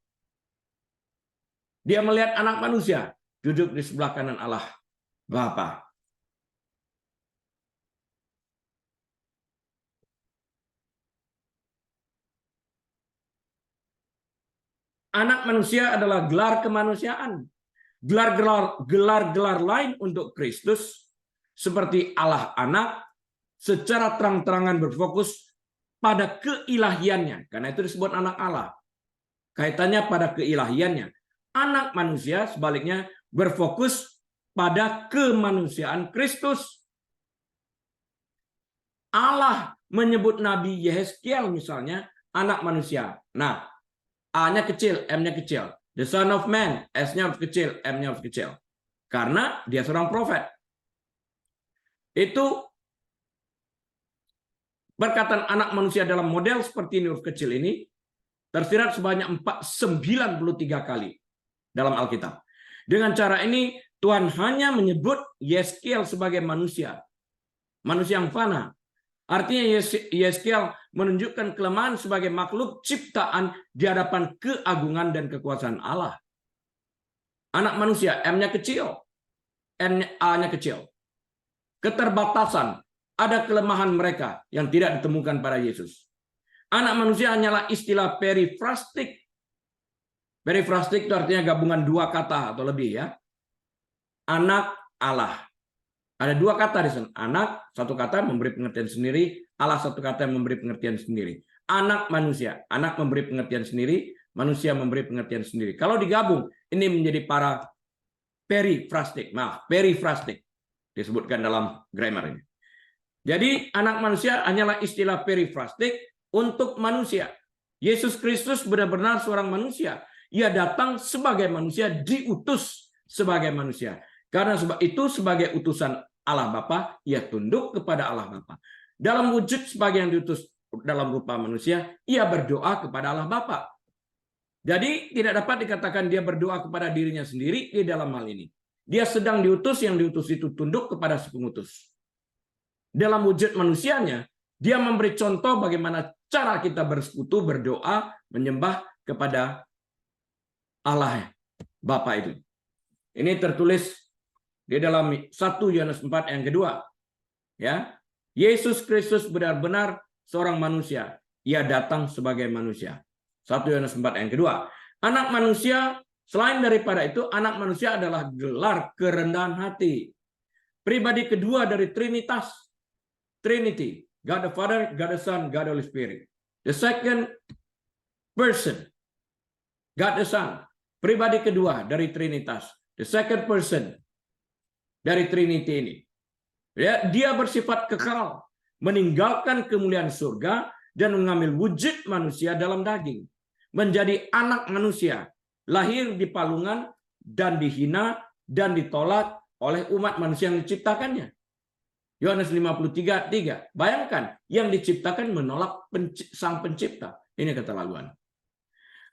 Dia melihat anak manusia duduk di sebelah kanan Allah Bapa. Anak manusia adalah gelar kemanusiaan. Gelar-gelar lain untuk Kristus seperti Allah anak secara terang-terangan berfokus pada keilahiannya. Karena itu disebut anak Allah. Kaitannya pada keilahiannya. Anak manusia sebaliknya berfokus pada kemanusiaan Kristus. Allah menyebut Nabi Yehezkiel misalnya anak manusia. Nah, A-nya kecil, M-nya kecil. The Son of Man, S-nya harus kecil, M-nya harus kecil. Karena dia seorang prophet. Itu perkataan anak manusia dalam model seperti ini, huruf kecil ini, tersirat sebanyak 93 kali dalam Alkitab. Dengan cara ini, Tuhan hanya menyebut Yehezkiel sebagai manusia. Manusia yang fana. Artinya Yehezkiel menunjukkan kelemahan sebagai makhluk ciptaan di hadapan keagungan dan kekuasaan Allah. Anak manusia, M-nya kecil, A-nya kecil. Keterbatasan, ada kelemahan mereka yang tidak ditemukan pada Yesus. Anak manusia hanyalah istilah perifrastik. Perifrastik itu artinya gabungan dua kata atau lebih ya. Anak Allah. Ada dua kata di sana. Anak, satu kata memberi pengertian sendiri. Allah, satu kata yang memberi pengertian sendiri. Anak manusia. Anak memberi pengertian sendiri. Manusia memberi pengertian sendiri. Kalau digabung, ini menjadi para perifrastik. Maaf, perifrastik. Disebutkan dalam grammar ini. Jadi, anak manusia hanyalah istilah perifrastik untuk manusia. Yesus Kristus benar-benar seorang manusia. Ia datang sebagai manusia, diutus sebagai manusia. Karena sebab itu sebagai utusan Allah Bapa, ia tunduk kepada Allah Bapa. Dalam wujud sebagai yang diutus dalam rupa manusia, ia berdoa kepada Allah Bapa. Jadi tidak dapat dikatakan dia berdoa kepada dirinya sendiri di dalam hal ini. Dia sedang diutus, yang diutus itu tunduk kepada si pengutus. Dalam wujud manusianya, dia memberi contoh bagaimana cara kita bersekutu, berdoa, menyembah kepada Allah Bapa itu. Ini tertulis di dalam 1 Yohanes 4 yang kedua. Ya. Yesus Kristus benar-benar seorang manusia. Ia datang sebagai manusia. 1 Yohanes 4 yang kedua. Anak manusia, selain daripada itu, anak manusia adalah gelar kerendahan hati. Pribadi kedua dari Trinitas. Trinity. God the Father, God the Son, God the Holy Spirit. The second person. God the Son. Pribadi kedua dari Trinitas. The second person dari Trinity ini. Ya, dia bersifat kekal, meninggalkan kemuliaan surga dan mengambil wujud manusia dalam daging, menjadi anak manusia, lahir di palungan dan dihina dan ditolak oleh umat manusia yang diciptakannya. Yohanes 53:3. Bayangkan, yang diciptakan menolak sang pencipta. Ini keterlaluan.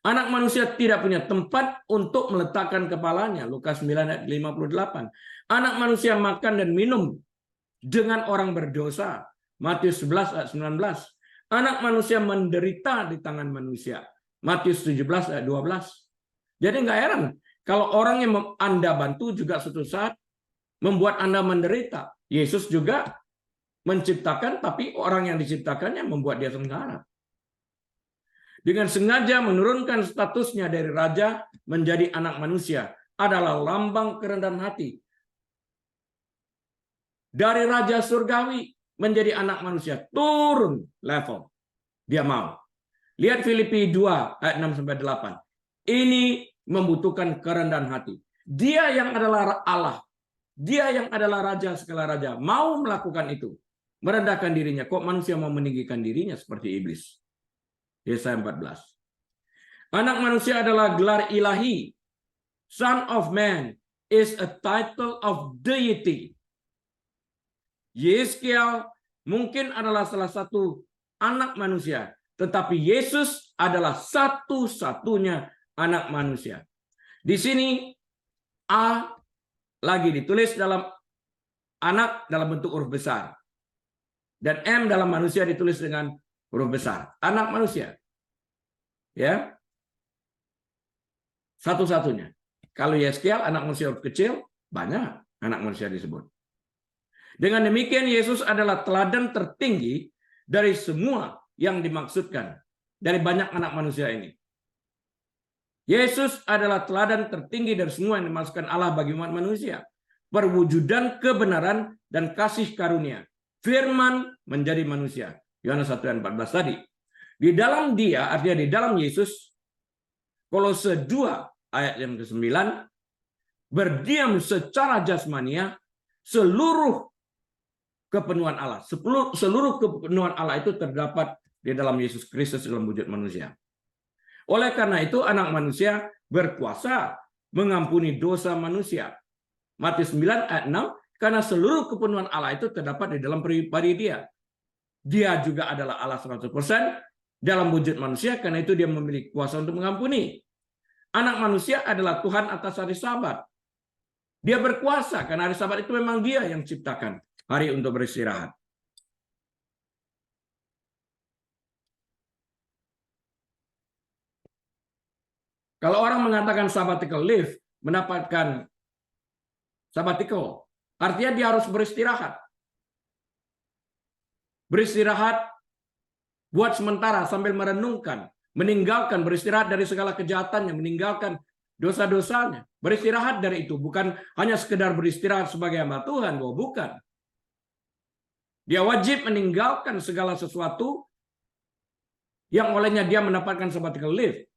Anak manusia tidak punya tempat untuk meletakkan kepalanya. Lukas 9:58. Anak manusia makan dan minum dengan orang berdosa. Matius 11:19. Anak manusia menderita di tangan manusia. Matius 17:12. Jadi nggak heran kalau orang yang Anda bantu juga suatu saat membuat Anda menderita. Yesus juga menciptakan, tapi orang yang diciptakannya membuat dia sengsara. Dengan sengaja menurunkan statusnya dari raja menjadi anak manusia adalah lambang kerendahan hati. Dari raja surgawi menjadi anak manusia, turun level. Dia mau. Lihat Filipi 2:6-8. Ini membutuhkan kerendahan hati. Dia yang adalah Allah, dia yang adalah raja segala raja, mau melakukan itu. Merendahkan dirinya. Kok manusia mau meninggikan dirinya seperti iblis? Yesaya 14. Anak manusia adalah gelar ilahi. Son of Man is a title of deity. Yeskiel mungkin adalah salah satu anak manusia, tetapi Yesus adalah satu-satunya anak manusia. Di sini A lagi ditulis dalam anak dalam bentuk huruf besar. Dan M dalam manusia ditulis dengan huruf besar. Anak manusia. Ya. Satu-satunya. Kalau Yeskiel anak manusia huruf kecil, banyak anak manusia disebut. Dengan demikian Yesus adalah teladan tertinggi dari semua yang dimaksudkan dari banyak anak manusia ini. Yesus adalah teladan tertinggi dari semua yang dimaksudkan Allah bagi umat manusia. Perwujudan kebenaran dan kasih karunia. Firman menjadi manusia. Yohanes 1:14 tadi. Di dalam dia, artinya di dalam Yesus, Kolose 2 ayat yang ke-9, berdiam secara jasmania seluruh kepenuhan Allah. Seluruh kepenuhan Allah itu terdapat di dalam Yesus Kristus dalam wujud manusia. Oleh karena itu anak manusia berkuasa mengampuni dosa manusia. Matius 9:6, karena seluruh kepenuhan Allah itu terdapat di dalam pribadi dia. Dia juga adalah Allah 100% dalam wujud manusia, karena itu dia memiliki kuasa untuk mengampuni. Anak manusia adalah Tuhan atas hari Sabat. Dia berkuasa karena hari Sabat itu memang dia yang ciptakan. Hari untuk beristirahat. Kalau orang mengatakan sabbatical leave, mendapatkan sabbatical, artinya dia harus beristirahat. Beristirahat buat sementara sambil merenungkan, meninggalkan, beristirahat dari segala kejahatannya, meninggalkan dosa-dosanya. Beristirahat dari itu, bukan hanya sekedar beristirahat sebagai hamba Tuhan, bukan. Dia wajib meninggalkan segala sesuatu yang olehnya dia mendapatkan sabbatical leave.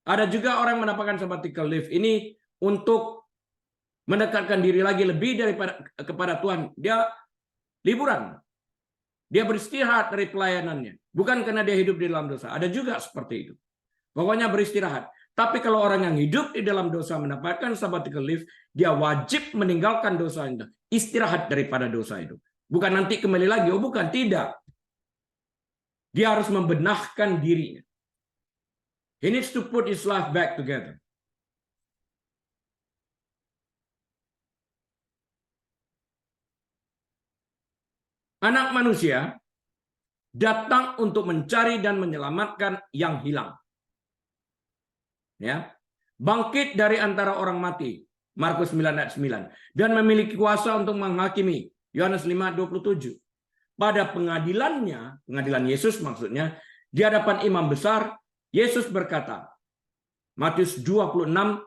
Ada juga orang yang mendapatkan sabbatical leave ini untuk mendekatkan diri lagi lebih daripada kepada Tuhan. Dia liburan. Dia beristirahat dari pelayanannya. Bukan karena dia hidup di dalam dosa. Ada juga seperti itu. Pokoknya beristirahat. Tapi kalau orang yang hidup di dalam dosa mendapatkan sabbatical leave, dia wajib meninggalkan dosa itu. Istirahat daripada dosa itu. Bukan nanti kembali lagi. Oh bukan, tidak. Dia harus membenahkan dirinya. He needs to put his life back together. Anak manusia datang untuk mencari dan menyelamatkan yang hilang. Ya, bangkit dari antara orang mati. Markus 9:9. Dan memiliki kuasa untuk menghakimi Yohanes 5:27. Pada pengadilannya, pengadilan Yesus maksudnya, di hadapan imam besar, Yesus berkata, Matius 26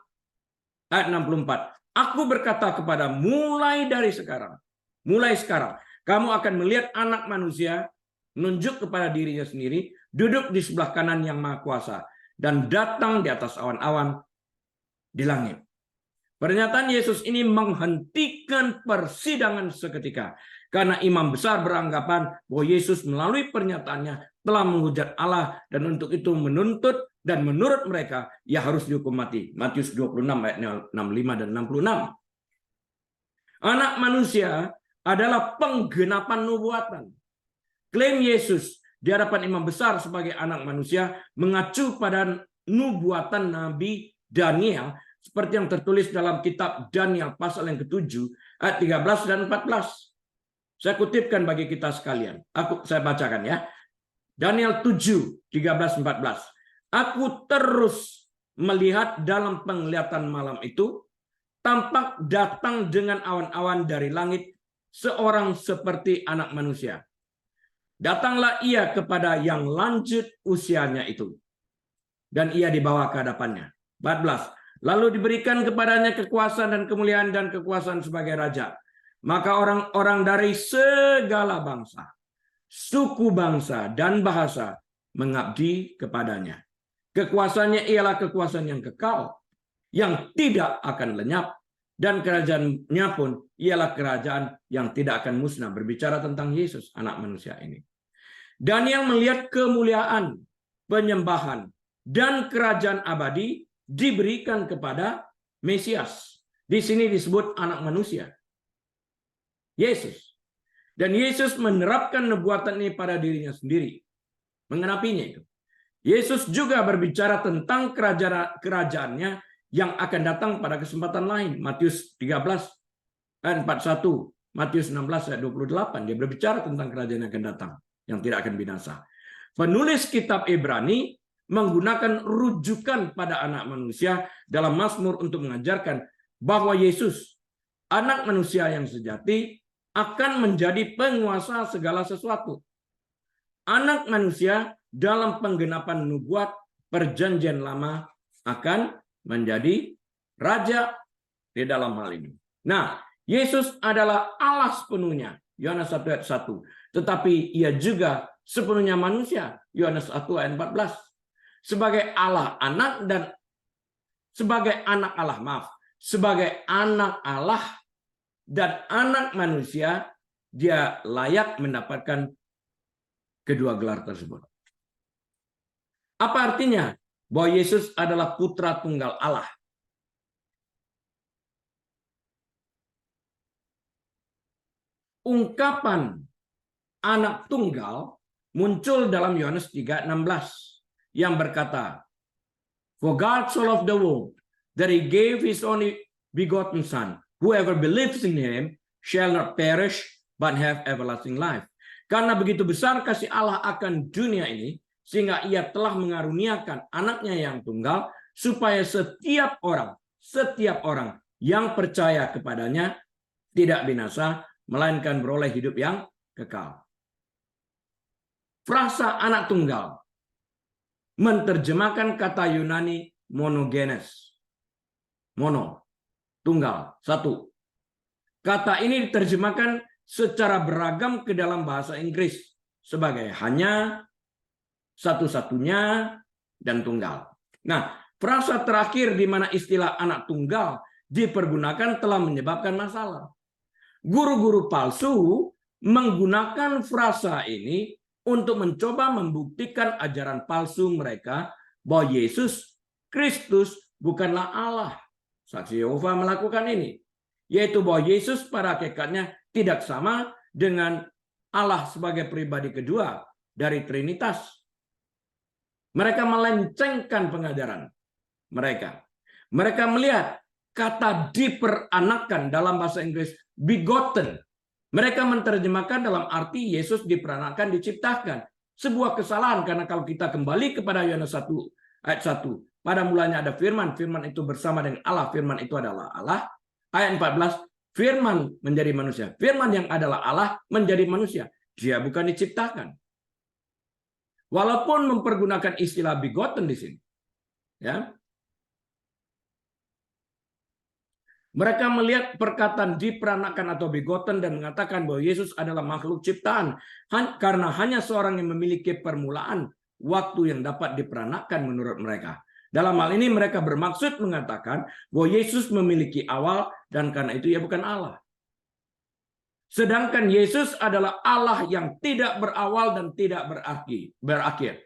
ayat 64. Aku berkata kepada mulai sekarang, kamu akan melihat anak manusia menunjuk kepada dirinya sendiri, duduk di sebelah kanan yang maha kuasa, dan datang di atas awan-awan di langit. Pernyataan Yesus ini menghentikan persidangan seketika. Karena imam besar beranggapan bahwa Yesus melalui pernyataannya telah menghujat Allah, dan untuk itu menuntut, dan menurut mereka ia harus dihukum mati. Matius 26 ayat 65 dan 66. Anak manusia adalah penggenapan nubuatan. Klaim Yesus di hadapan imam besar sebagai anak manusia mengacu pada nubuatan Nabi Daniel seperti yang tertulis dalam kitab Daniel pasal yang ke-7 ayat 13 dan 14. Saya kutipkan bagi kita sekalian. Saya bacakan ya. Daniel 7, 13, 14. Aku terus melihat dalam penglihatan malam itu, tampak datang dengan awan-awan dari langit seorang seperti anak manusia. Datanglah ia kepada yang lanjut usianya itu, dan ia dibawa ke hadapannya. 14. Lalu diberikan kepadanya kekuasaan dan kemuliaan dan kekuasaan sebagai raja. Maka orang-orang dari segala bangsa, suku bangsa, dan bahasa mengabdi kepadanya. Kekuasaannya ialah kekuasaan yang kekal, yang tidak akan lenyap, dan kerajaannya pun ialah kerajaan yang tidak akan musnah. Berbicara tentang Yesus, anak manusia ini. Daniel melihat kemuliaan, penyembahan, dan kerajaan abadi diberikan kepada Mesias. Di sini disebut anak manusia, Yesus. Dan Yesus menerapkan nubuatan ini pada dirinya sendiri. Mengenapinya itu. Yesus juga berbicara tentang kerajaannya yang akan datang pada kesempatan lain. Matius 13 ayat 41, Matius 16 ayat 28. Dia berbicara tentang kerajaan yang akan datang, yang tidak akan binasa. Penulis kitab Ibrani menggunakan rujukan pada anak manusia dalam Mazmur untuk mengajarkan bahwa Yesus, anak manusia yang sejati, akan menjadi penguasa segala sesuatu. Anak manusia dalam penggenapan nubuat perjanjian lama akan menjadi raja di dalam hal ini. Nah, Yesus adalah Allah sepenuhnya, Yohanes 1 ayat 1. Tetapi ia juga sepenuhnya manusia, Yohanes 1 ayat 14. Sebagai Allah anak dan sebagai anak Allah dan anak manusia, dia layak mendapatkan kedua gelar tersebut. Apa artinya? Bahwa Yesus adalah putra tunggal Allah. Ungkapan anak tunggal muncul dalam Yohanes 3:16 yang berkata, For God so loved the world that he gave his only begotten son. Whoever believes in him shall not perish but have everlasting life. Karena begitu besar kasih Allah akan dunia ini, sehingga ia telah mengaruniakan anaknya yang tunggal, supaya setiap orang yang percaya kepadanya tidak binasa, melainkan beroleh hidup yang kekal. Frasa anak tunggal menerjemahkan kata Yunani monogenes. Mono, tunggal, satu. Kata ini diterjemahkan secara beragam ke dalam bahasa Inggris sebagai hanya, satu-satunya, dan tunggal. Nah, frasa terakhir di mana istilah anak tunggal dipergunakan telah menyebabkan masalah. Guru-guru palsu menggunakan frasa ini untuk mencoba membuktikan ajaran palsu mereka bahwa Yesus Kristus bukanlah Allah. Saksi Yehova melakukan ini, yaitu bahwa Yesus pada hakikatnya tidak sama dengan Allah sebagai pribadi kedua dari Trinitas. Mereka melencengkan pengajaran mereka. Mereka melihat kata diperanakan dalam bahasa Inggris begotten. Mereka menerjemahkan dalam arti Yesus diperanakan, diciptakan. Sebuah kesalahan, karena kalau kita kembali kepada Yohanes 1 ayat 1. Pada mulanya ada firman, firman itu bersama dengan Allah, firman itu adalah Allah. Ayat 14, Firman menjadi manusia. Firman yang adalah Allah menjadi manusia. Dia bukan diciptakan. Walaupun mempergunakan istilah begotten di sini. Ya. Mereka melihat perkataan diperanakan atau begotten dan mengatakan bahwa Yesus adalah makhluk ciptaan. Karena hanya seorang yang memiliki permulaan waktu yang dapat diperanakan menurut mereka. Dalam hal ini mereka bermaksud mengatakan bahwa Yesus memiliki awal dan karena itu ia bukan Allah. Sedangkan Yesus adalah Allah yang tidak berawal dan tidak berakhir.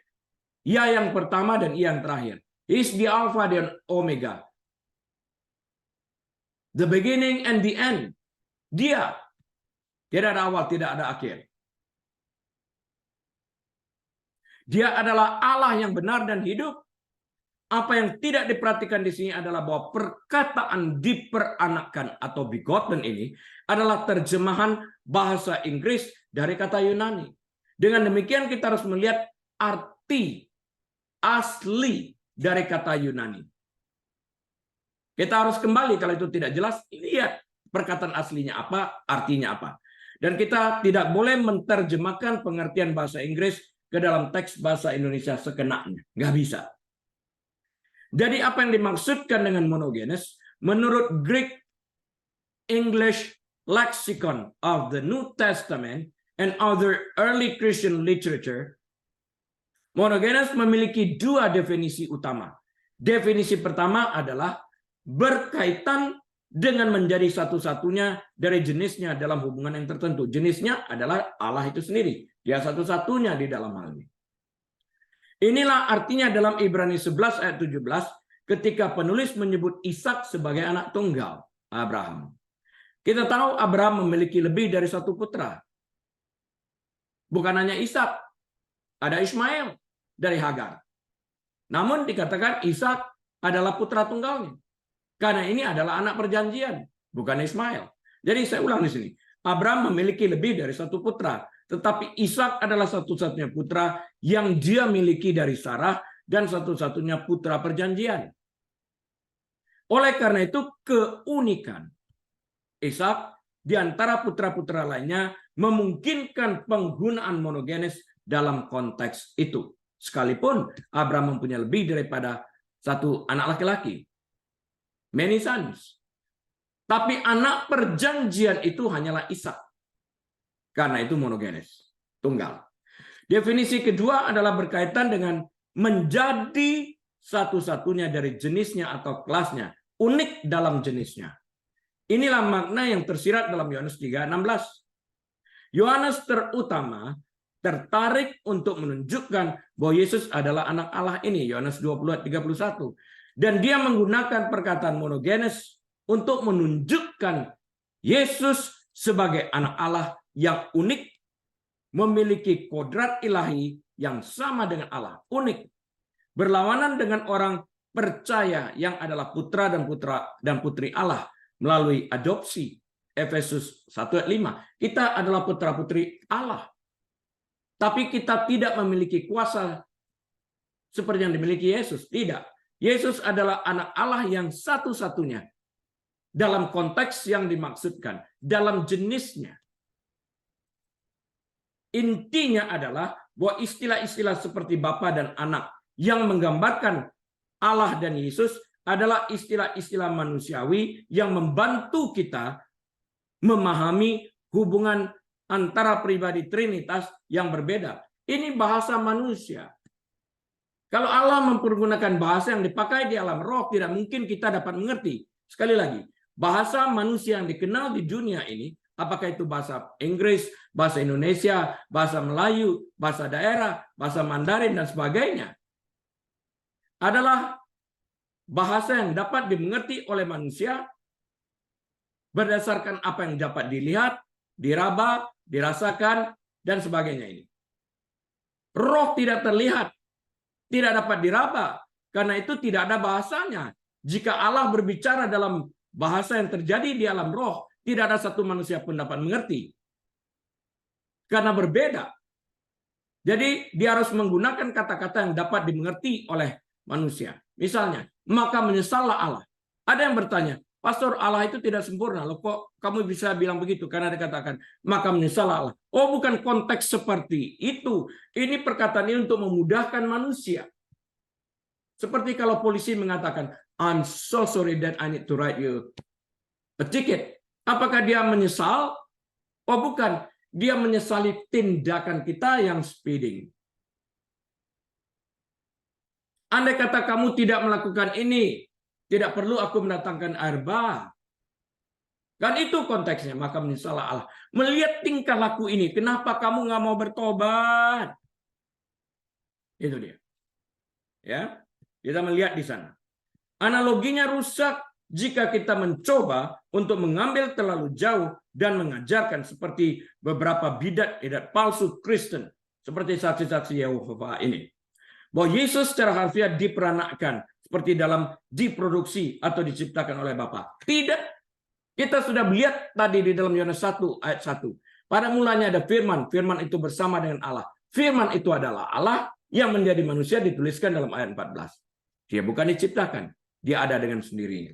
Ia yang pertama dan ia yang terakhir. He is the Alpha dan Omega. The beginning and the end. Dia. Tidak ada awal, tidak ada akhir. Dia adalah Allah yang benar dan hidup. Apa yang tidak diperhatikan di sini adalah bahwa perkataan diperanakan atau begotten ini adalah terjemahan bahasa Inggris dari kata Yunani. Dengan demikian kita harus melihat arti asli dari kata Yunani. Kita harus kembali kalau itu tidak jelas, lihat perkataan aslinya apa, artinya apa. Dan kita tidak boleh menerjemahkan pengertian bahasa Inggris ke dalam teks bahasa Indonesia sekenanya. Nggak bisa. Jadi apa yang dimaksudkan dengan monogenes, menurut Greek English Lexicon of the New Testament and other early Christian literature, monogenes memiliki dua definisi utama. Definisi pertama adalah berkaitan dengan menjadi satu-satunya dari jenisnya dalam hubungan yang tertentu. Jenisnya adalah Allah itu sendiri. Dia satu-satunya di dalam hal ini. Inilah artinya dalam Ibrani 11 ayat 17 ketika penulis menyebut Ishak sebagai anak tunggal Abraham. Kita tahu Abraham memiliki lebih dari satu putra. Bukan hanya Ishak, ada Ismail dari Hagar. Namun dikatakan Ishak adalah putra tunggalnya. Karena ini adalah anak perjanjian, bukan Ismail. Jadi saya ulang di sini. Abraham memiliki lebih dari satu putra. Tetapi Ishak adalah satu-satunya putra yang dia miliki dari Sarah dan satu-satunya putra perjanjian. Oleh karena itu keunikan Ishak di antara putra-putra lainnya memungkinkan penggunaan monogenes dalam konteks itu. Sekalipun Abraham mempunyai lebih daripada satu anak laki-laki. Many sons. Tapi anak perjanjian itu hanyalah Ishak. Karena itu monogenes, tunggal. Definisi kedua adalah berkaitan dengan menjadi satu-satunya dari jenisnya atau kelasnya, unik dalam jenisnya. Inilah makna yang tersirat dalam Yohanes 3:16. Yohanes terutama tertarik untuk menunjukkan bahwa Yesus adalah anak Allah ini, Yohanes 20:31. Dan dia menggunakan perkataan monogenes untuk menunjukkan Yesus sebagai anak Allah yang unik, memiliki kodrat ilahi yang sama dengan Allah, unik, berlawanan dengan orang percaya yang adalah putra dan putri Allah melalui adopsi. Efesus 1:5. Kita adalah putra-putri Allah. Tapi kita tidak memiliki kuasa seperti yang dimiliki Yesus. Tidak. Yesus adalah anak Allah yang satu-satunya dalam konteks yang dimaksudkan, dalam jenisnya. Intinya adalah bahwa istilah-istilah seperti Bapa dan Anak yang menggambarkan Allah dan Yesus adalah istilah-istilah manusiawi yang membantu kita memahami hubungan antara pribadi Trinitas yang berbeda. Ini bahasa manusia. Kalau Allah mempergunakan bahasa yang dipakai di alam roh, tidak mungkin kita dapat mengerti. Sekali lagi, bahasa manusia yang dikenal di dunia ini, apakah itu bahasa Inggris, bahasa Indonesia, bahasa Melayu, bahasa daerah, bahasa Mandarin, dan sebagainya, adalah bahasa yang dapat dimengerti oleh manusia berdasarkan apa yang dapat dilihat, diraba, dirasakan, dan sebagainya ini. Roh tidak terlihat, tidak dapat diraba, karena itu tidak ada bahasanya. Jika Allah berbicara dalam bahasa yang terjadi di alam roh, tidak ada satu manusia pun dapat mengerti. Karena berbeda. Jadi dia harus menggunakan kata-kata yang dapat dimengerti oleh manusia. Misalnya, maka menyesallah Allah. Ada yang bertanya, pastor, Allah itu tidak sempurna. Loh, kok kamu bisa bilang begitu? Karena dikatakan, maka menyesal Allah. Oh, bukan konteks seperti itu. Ini perkataan ini untuk memudahkan manusia. Seperti kalau polisi mengatakan, I'm so sorry that I need to write you a ticket. Apakah dia menyesal? Oh, bukan. Dia menyesali tindakan kita yang speeding. Andai kata kamu tidak melakukan ini, tidak perlu aku mendatangkan air bah. Kan itu konteksnya, maka menyesal Allah. Melihat tingkah laku ini, kenapa kamu nggak mau bertobat? Itu dia. Ya, kita melihat di sana. Analoginya rusak jika kita mencoba untuk mengambil terlalu jauh dan mengajarkan seperti beberapa bidat palsu Kristen, seperti saksi-saksi Yehova ini. Bahwa Yesus secara harfiah diperanakkan seperti dalam diproduksi atau diciptakan oleh Bapa. Tidak. Kita sudah melihat tadi di dalam Yohanes 1 ayat 1. Pada mulanya ada firman, firman itu bersama dengan Allah. Firman itu adalah Allah yang menjadi manusia, dituliskan dalam ayat 14. Dia bukan diciptakan, dia ada dengan sendirinya.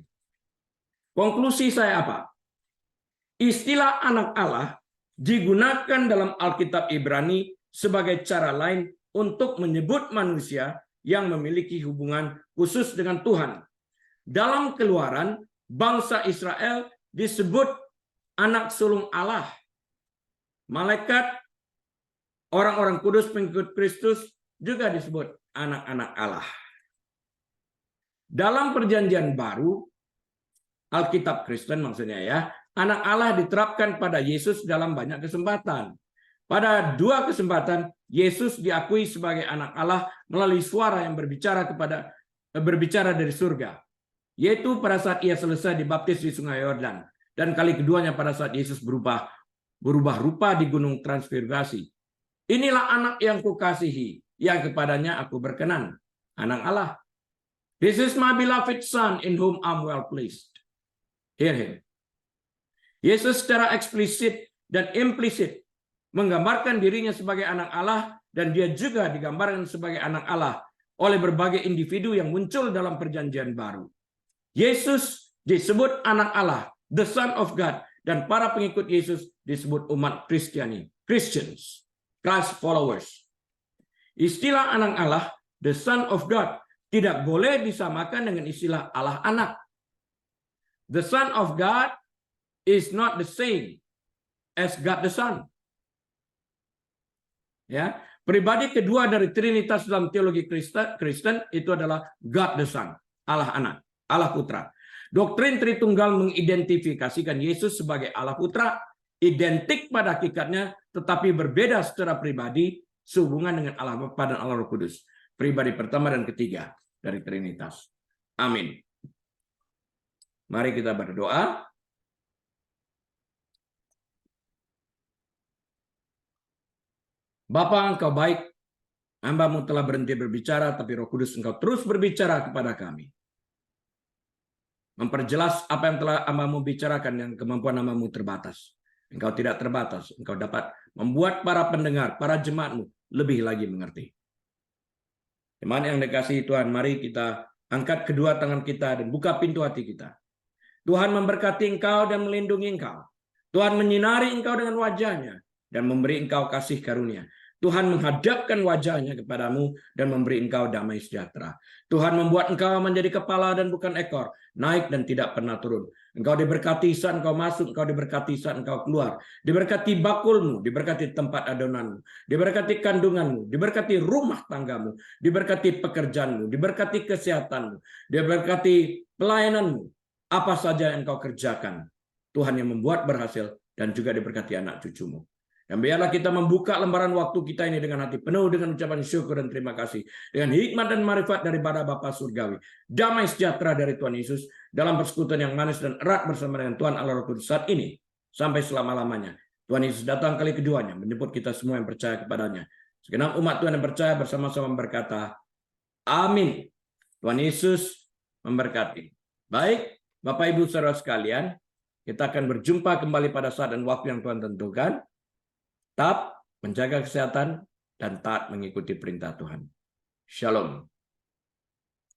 Konklusi saya apa? Istilah anak Allah digunakan dalam Alkitab Ibrani sebagai cara lain untuk menyebut manusia yang memiliki hubungan khusus dengan Tuhan. Dalam Keluaran, bangsa Israel disebut anak sulung Allah. Malaikat, orang-orang kudus pengikut Kristus juga disebut anak-anak Allah. Dalam Perjanjian Baru, Alkitab Kristen maksudnya ya, anak Allah diterapkan pada Yesus dalam banyak kesempatan. Pada 2 kesempatan, Yesus diakui sebagai anak Allah melalui suara yang berbicara dari surga, yaitu pada saat ia selesai dibaptis di Sungai Yordan, dan kali keduanya pada saat Yesus berubah rupa di Gunung Transfigurasi. Inilah anak yang kukasihi, yang kepadanya aku berkenan, anak Allah. This is my beloved son in whom I'm well pleased. Hear him. Yesus secara eksplisit dan implisit menggambarkan dirinya sebagai anak Allah, dan dia juga digambarkan sebagai anak Allah oleh berbagai individu yang muncul dalam Perjanjian Baru. Yesus disebut anak Allah, the Son of God, dan para pengikut Yesus disebut umat Kristiani, Christians, Christ followers. Istilah anak Allah, the Son of God, tidak boleh disamakan dengan istilah Allah anak. The Son of God is not the same as God the Son. Ya, pribadi kedua dari Trinitas dalam teologi Kristen itu adalah God the Son, Allah Anak, Allah Putra. Doktrin Tritunggal mengidentifikasikan Yesus sebagai Allah Putra, identik pada hakikatnya, tetapi berbeda secara pribadi sehubungan dengan Allah Bapa dan Allah Roh Kudus. Pribadi pertama dan ketiga dari Trinitas. Amin. Mari kita berdoa. Bapa, Engkau baik, hamba-Mu telah berhenti berbicara, tapi Roh Kudus Engkau terus berbicara kepada kami. Memperjelas apa yang telah hamba-Mu bicarakan, yang kemampuan hamba-Mu terbatas. Engkau tidak terbatas, Engkau dapat membuat para pendengar, para jemaat-Mu lebih lagi mengerti. Teman yang dikasihi Tuhan, mari kita angkat kedua tangan kita dan buka pintu hati kita. Tuhan memberkati engkau dan melindungi engkau. Tuhan menyinari engkau dengan wajahnya dan memberi engkau kasih karunia. Tuhan menghadapkan wajahnya kepadamu dan memberi engkau damai sejahtera. Tuhan membuat engkau menjadi kepala dan bukan ekor, naik dan tidak pernah turun. Engkau diberkati saat engkau masuk, engkau diberkati saat engkau keluar. Diberkati bakulmu, diberkati tempat adonanmu, diberkati kandunganmu, diberkati rumah tanggamu, diberkati pekerjaanmu, diberkati kesehatanmu, diberkati pelayananmu. Apa saja yang engkau kerjakan, Tuhan yang membuat berhasil, dan juga diberkati anak cucumu. Dan biarlah kita membuka lembaran waktu kita ini dengan hati penuh dengan ucapan syukur dan terima kasih. Dengan hikmat dan marifat daripada Bapa Surgawi. Damai sejahtera dari Tuhan Yesus dalam persekutuan yang manis dan erat bersama dengan Tuhan Allah Roh Kudus saat ini sampai selama-lamanya. Tuhan Yesus datang kali keduanya menjemput kita semua yang percaya kepadanya. Segenap umat Tuhan yang percaya bersama-sama berkata, amin. Tuhan Yesus memberkati. Baik, Bapak Ibu Saudara sekalian, kita akan berjumpa kembali pada saat dan waktu yang Tuhan tentukan. Tetap menjaga kesehatan dan taat mengikuti perintah Tuhan. Shalom.